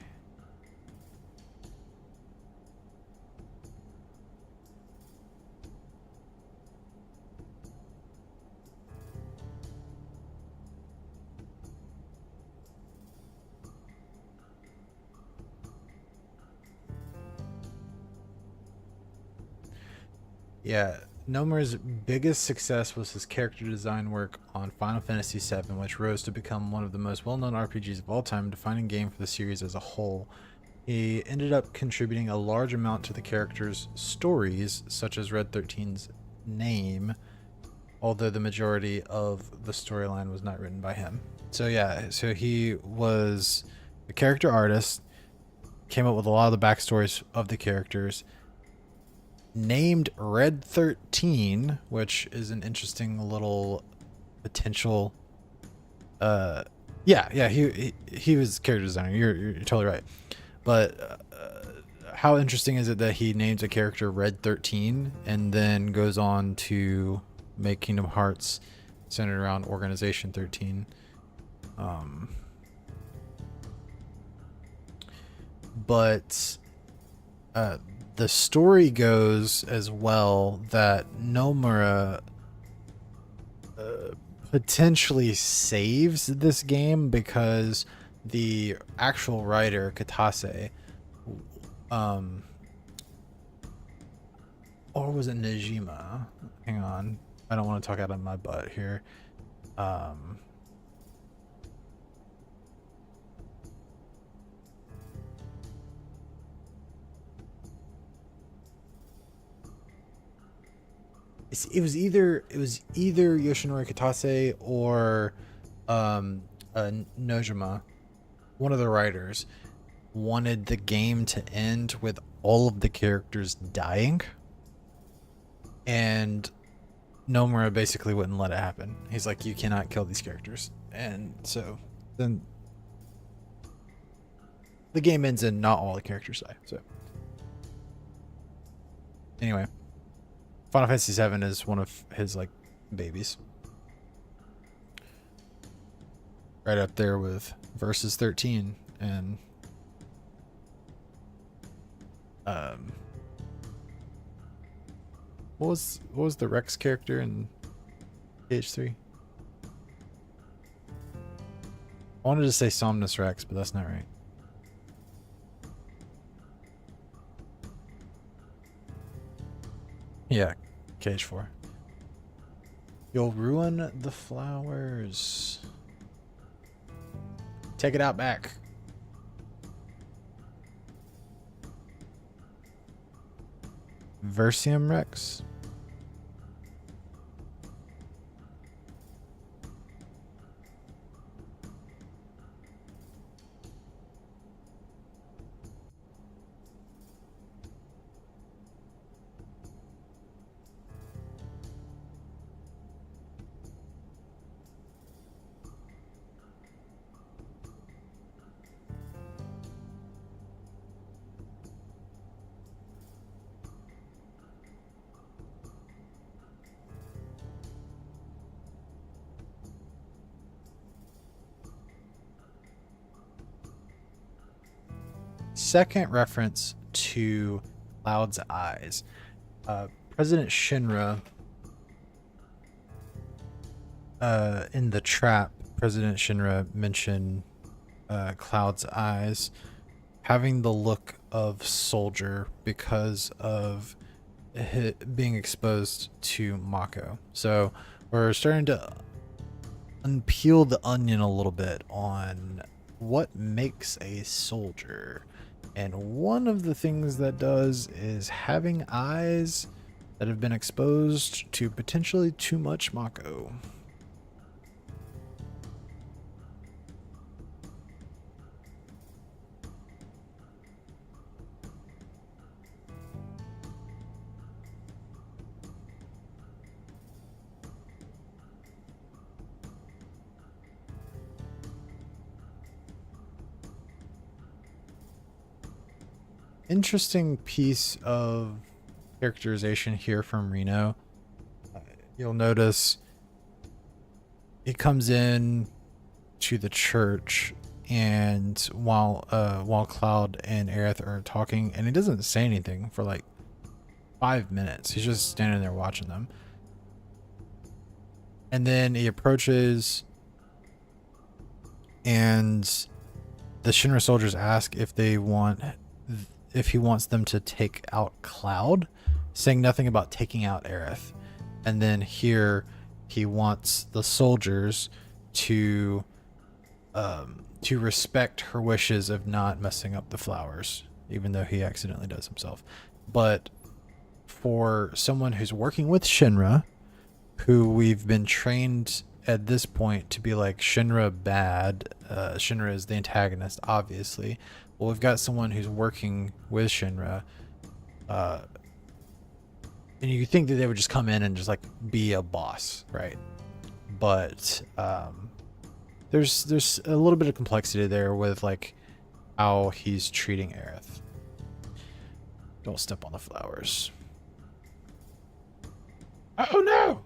Speaker 1: Yeah, Nomura's biggest success was his character design work on Final Fantasy VII, which rose to become one of the most well-known RPGs of all time, defining game for the series as a whole. He ended up contributing a large amount to the characters' stories, such as Red 13's name, although the majority of the storyline was not written by him. So yeah, so he was a character artist, came up with a lot of the backstories of the characters, named Red 13, which is an interesting little potential. Yeah, he was character designer. You're totally right. But how interesting is it that he names a character Red 13 and then goes on to make Kingdom Hearts centered around Organization 13? But the story goes as well that Nomura potentially saves this game because the actual writer Katase, or was it Najima? Hang on, I don't want to talk out of my butt here. It was either Yoshinori Kitase or Nojima, one of the writers, wanted the game to end with all of the characters dying, and Nomura basically wouldn't let it happen. He's like, you cannot kill these characters, and so then the game ends and not all the characters die. So anyway, Final Fantasy VII is one of his like babies, right up there with Versus 13 and what was the Rex character in PH3? I wanted to say Somnus Rex, but that's not right. Yeah, KH4. You'll ruin the flowers. Take it out back. Versium Rex. Second reference to Cloud's eyes. President Shinra, in the trap, President Shinra mentioned Cloud's eyes having the look of soldier because of being exposed to Mako. So we're starting to unpeel the onion a little bit on what makes a soldier. And one of the things that does is having eyes that have been exposed to potentially too much Mako. Interesting piece of characterization here from Reno. You'll notice he comes in to the church, and while Cloud and Aerith are talking, and he doesn't say anything for like 5 minutes. He's just standing there watching them. And then he approaches, and the Shinra soldiers ask if he wants them to take out Cloud, saying nothing about taking out Aerith. And then here he wants the soldiers to respect her wishes of not messing up the flowers, even though he accidentally does himself. But for someone who's working with Shinra, who we've been trained at this point to be like Shinra bad, Shinra is the antagonist, obviously. Well, we've got someone who's working with Shinra, And you think that they would just come in and just like be a boss, right? But there's a little bit of complexity there with like how he's treating Aerith. Don't step on the flowers. Oh no!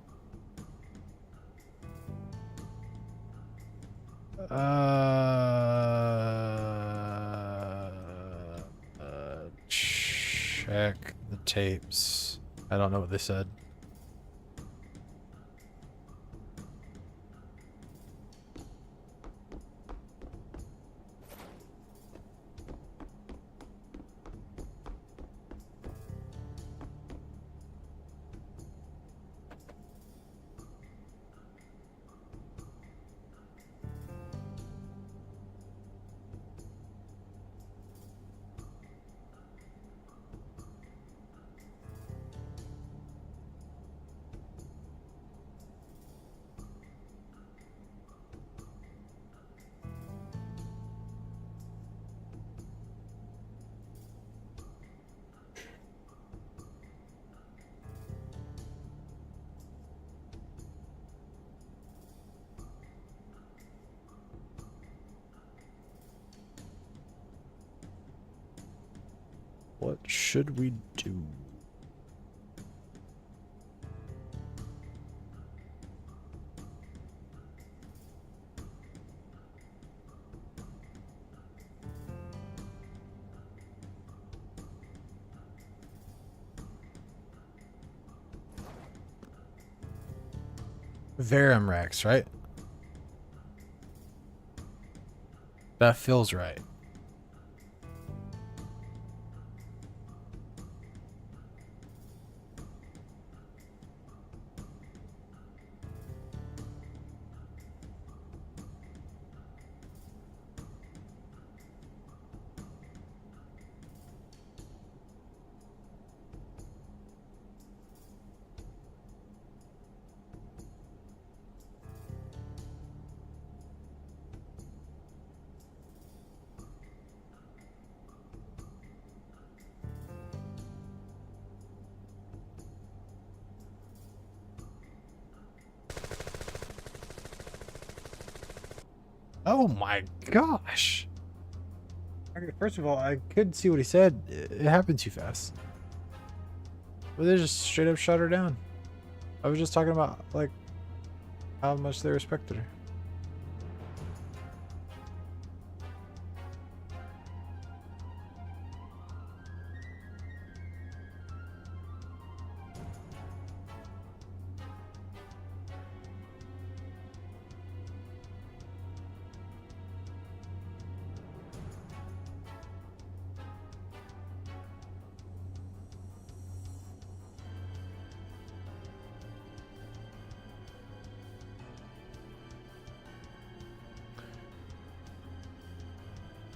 Speaker 1: Check the tapes. I don't know what they said. What should we do? Verum Rex, right? That feels right. Oh my gosh. Okay, first of all, I could see what he said. It happened too fast. But they just straight up shut her down. I was just talking about like how much they respected her.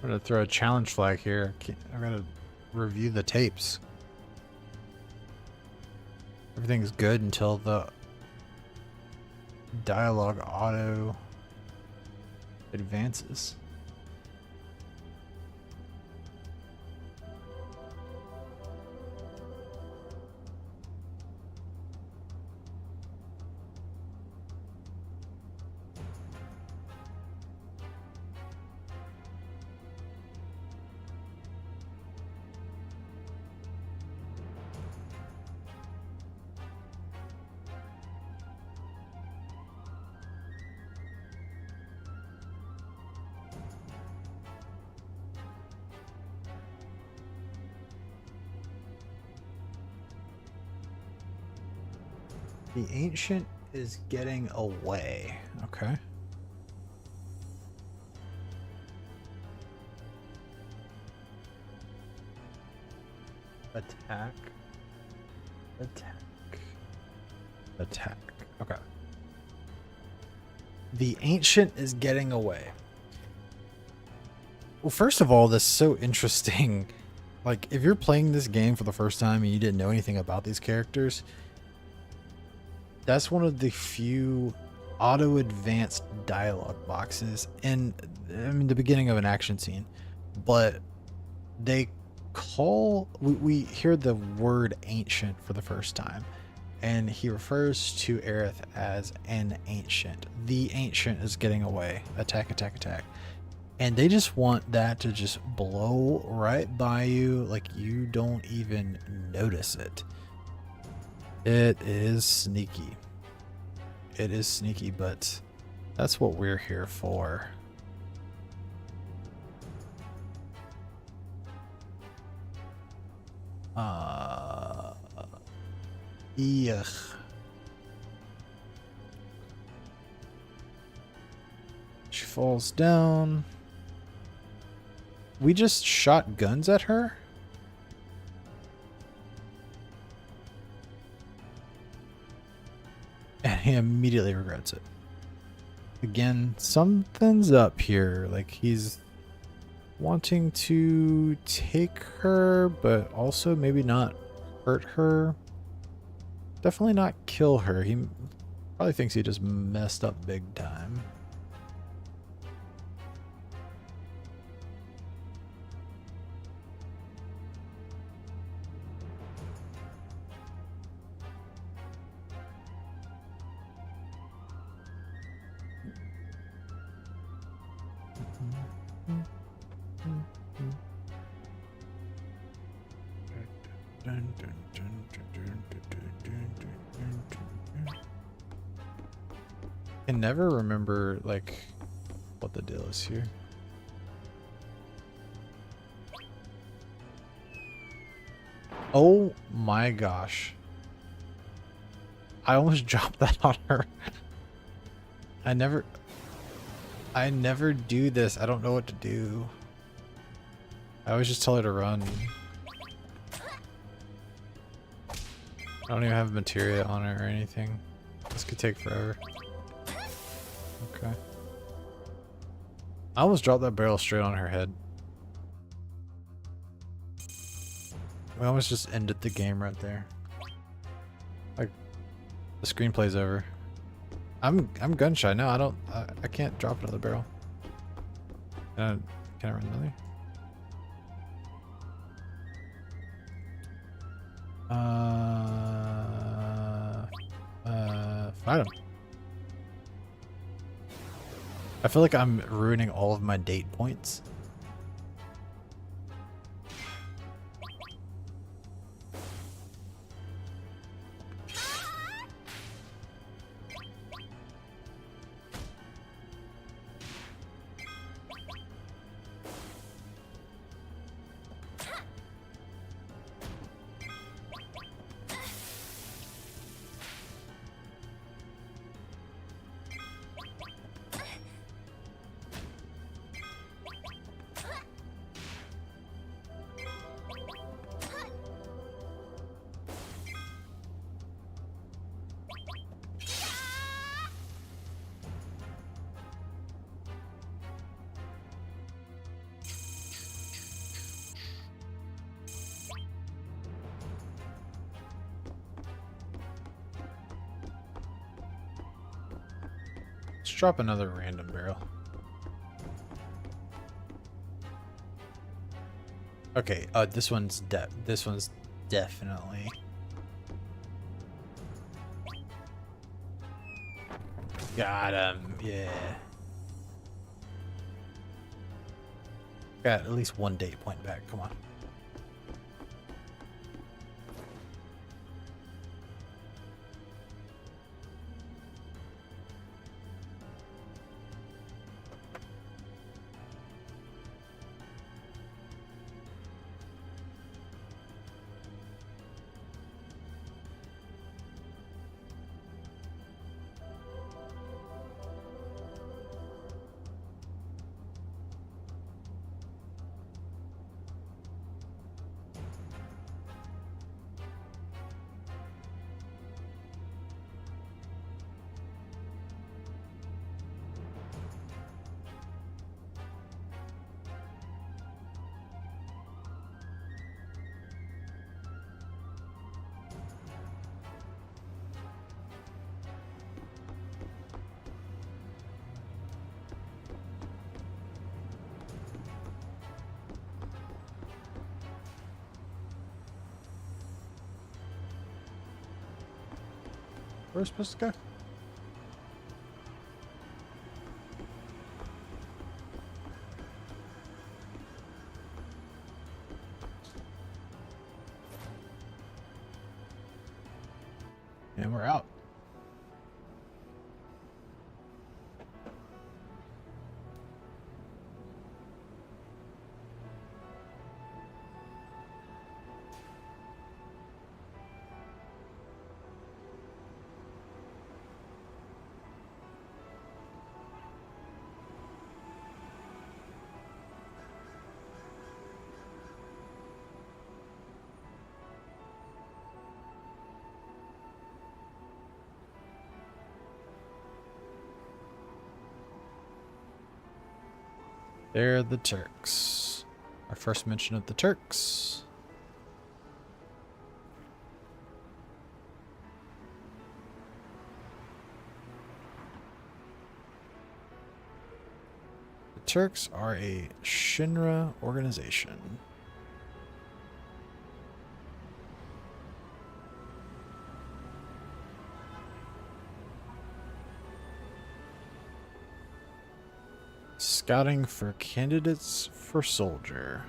Speaker 1: I'm gonna throw a challenge flag here. I'm gonna review the tapes. Everything's good until the dialogue auto advances. The ancient is getting away. Okay. Attack. Attack. Attack. Okay. The ancient is getting away. Well, first of all, this is so interesting. Like, if you're playing this game for the first time and you didn't know anything about these characters, that's one of the few auto-advanced dialogue boxes in, I mean, the beginning of an action scene. But they we hear the word ancient for the first time, and he refers to Aerith as an ancient. The ancient is getting away. Attack, attack, attack. And they just want that to just blow right by you, like you don't even notice it. It is sneaky. It is sneaky, but that's what we're here for. Yuck. She falls down. We just shot guns at her? And he immediately regrets it. Again, something's up here. Like he's wanting to take her, but also maybe not hurt her. Definitely not kill her. He probably thinks he just messed up big time. I can never remember like what the deal is here. Oh my gosh. I almost dropped that on her. I never do this. I don't know what to do. I always just tell her to run. I don't even have materia on her or anything. This could take forever. Okay. I almost dropped that barrel straight on her head. We almost just ended the game right there. Like, the screenplay's over. I'm gun shy. No, I can't drop another barrel. Can I run another? Fight him. I feel like I'm ruining all of my date points. Let's drop another random barrel. Okay, this one's definitely. Got him, yeah. Got at least one date point back, come on. Where are we supposed to go? And we're out. They're the Turks. Our first mention of the Turks. The Turks are a Shinra organization. Scouting for candidates for soldier.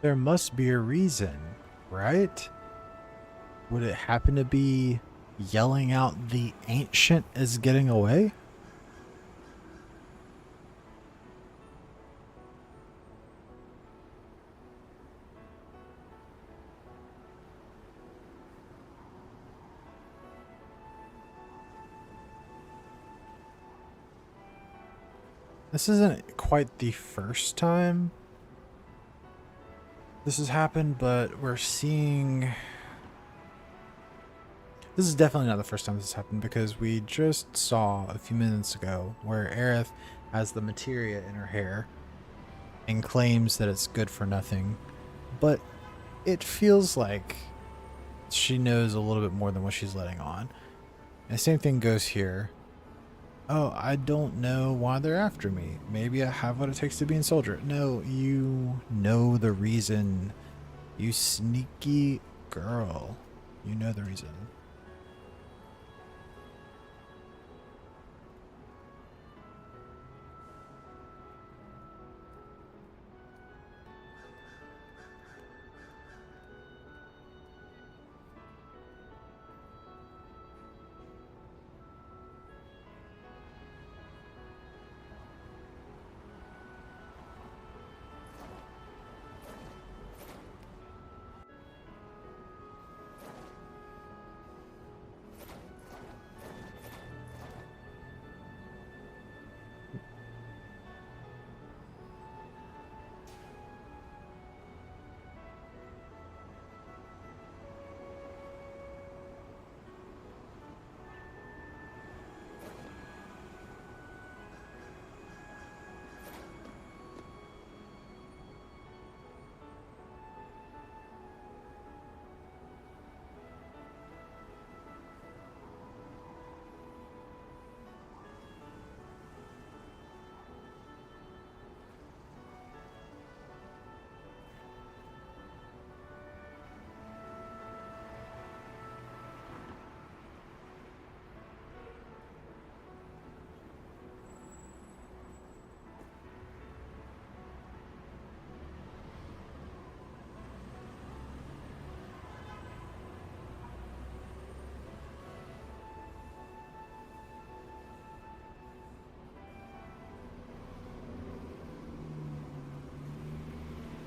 Speaker 1: There must be a reason, right? Would it happen to be yelling out the ancient is getting away? This isn't quite the first time this has happened, but we're seeing... This is definitely not the first time this has happened, because we just saw a few minutes ago where Aerith has the materia in her hair and claims that it's good for nothing. But it feels like she knows a little bit more than what she's letting on. And the same thing goes here. Oh, I don't know why they're after me. Maybe I have what it takes to be a soldier. No, you know the reason. You sneaky girl. You know the reason.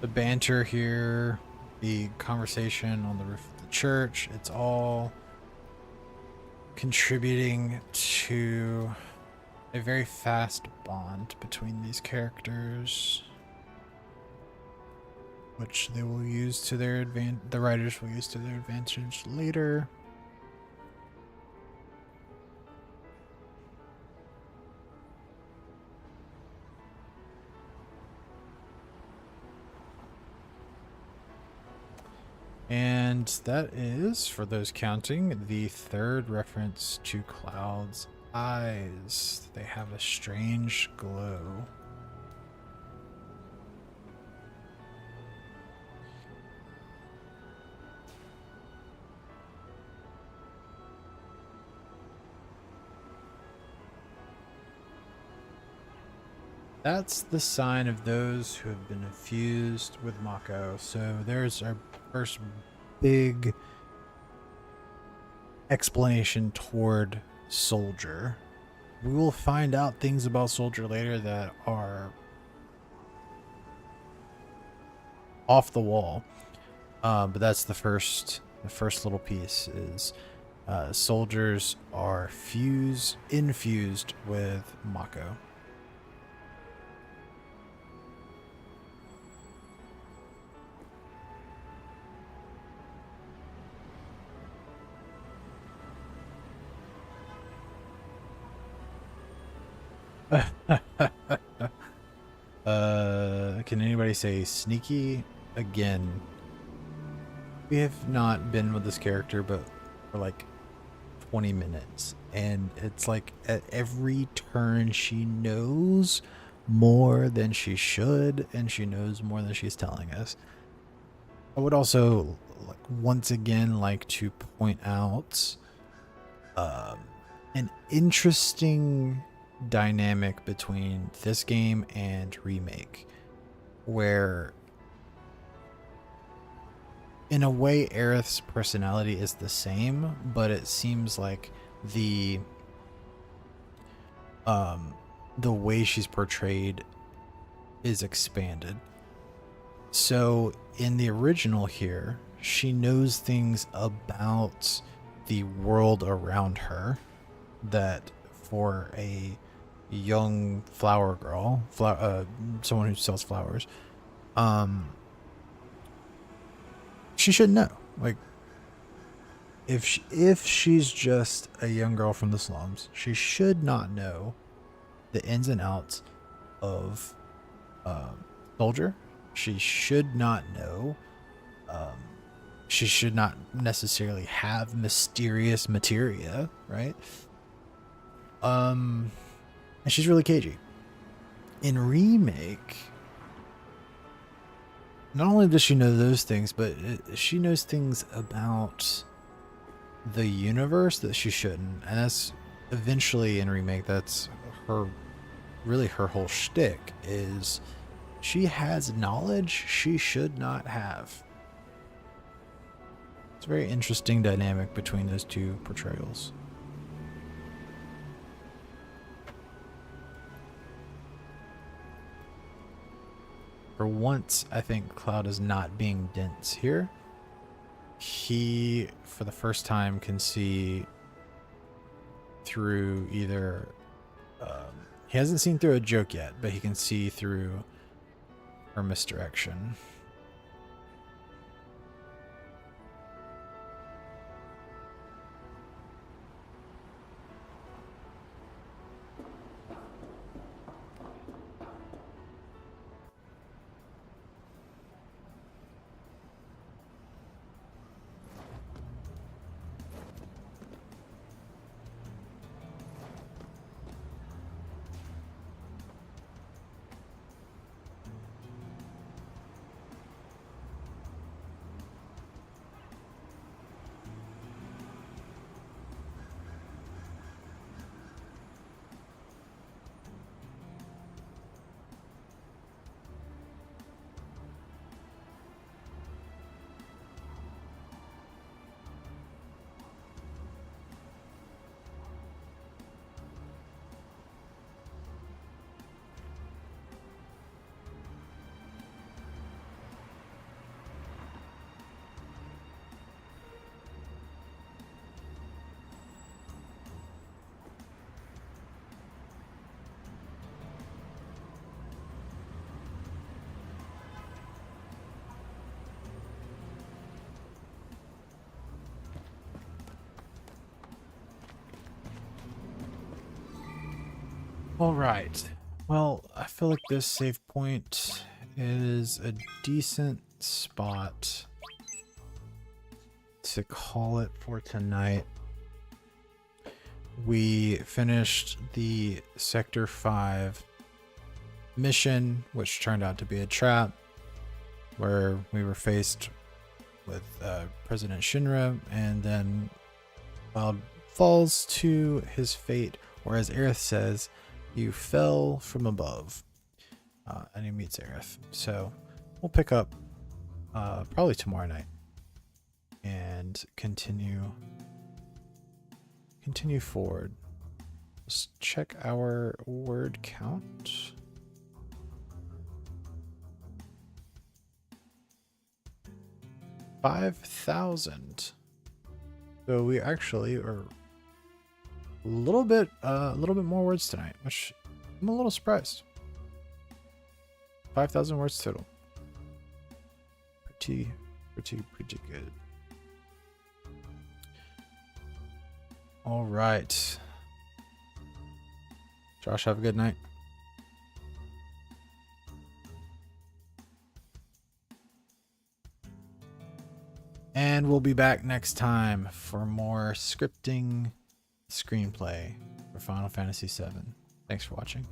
Speaker 1: The banter here, the conversation on the roof of the church, it's all contributing to a very fast bond between these characters, which they will use to their the writers will use to their advantage later. And that is, for those counting, the third reference to Cloud's eyes. They have a strange glow. That's the sign of those who have been infused with Mako. So there's our first big explanation toward Soldier. We will find out things about Soldier later that are off the wall. But that's the first little piece is soldiers are infused with Mako. Can anybody say sneaky? Again, we have not been with this character but for like 20 minutes, and it's like at every turn she knows more than she should, and she knows more than she's telling us. I would also once again like to point out an interesting dynamic between this game and Remake, where in a way Aerith's personality is the same, but it seems like the way she's portrayed is expanded. So in the original here, she knows things about the world around her that for a young flower girl, someone who sells flowers, she should know. Like, if she's just a young girl from the slums, she should not know the ins and outs of Soldier. She should not know. She should not necessarily have mysterious materia, right? And she's really cagey. In Remake, not only does she know those things, but she knows things about the universe that she shouldn't. And that's eventually in Remake, that's really her whole shtick is she has knowledge she should not have. It's a very interesting dynamic between those two portrayals. For once, I think Cloud is not being dense here. He, for the first time, can see through either... he hasn't seen through a joke yet, but he can see through her misdirection. All right. Well, I feel like this save point is a decent spot to call it for tonight. We finished the Sector 5 mission, which turned out to be a trap, where we were faced with President Shinra, and then Cloud falls to his fate, or as Aerith says, you fell from above. And he meets Aerith. So we'll pick up probably tomorrow night and continue forward. Let's check our word count. $5,000. So we actually are a little bit more words tonight, which I'm a little surprised. 5,000 words total. Pretty good. All right. Josh, have a good night. And we'll be back next time for more scripting screenplay for Final Fantasy VII. Thanks for watching.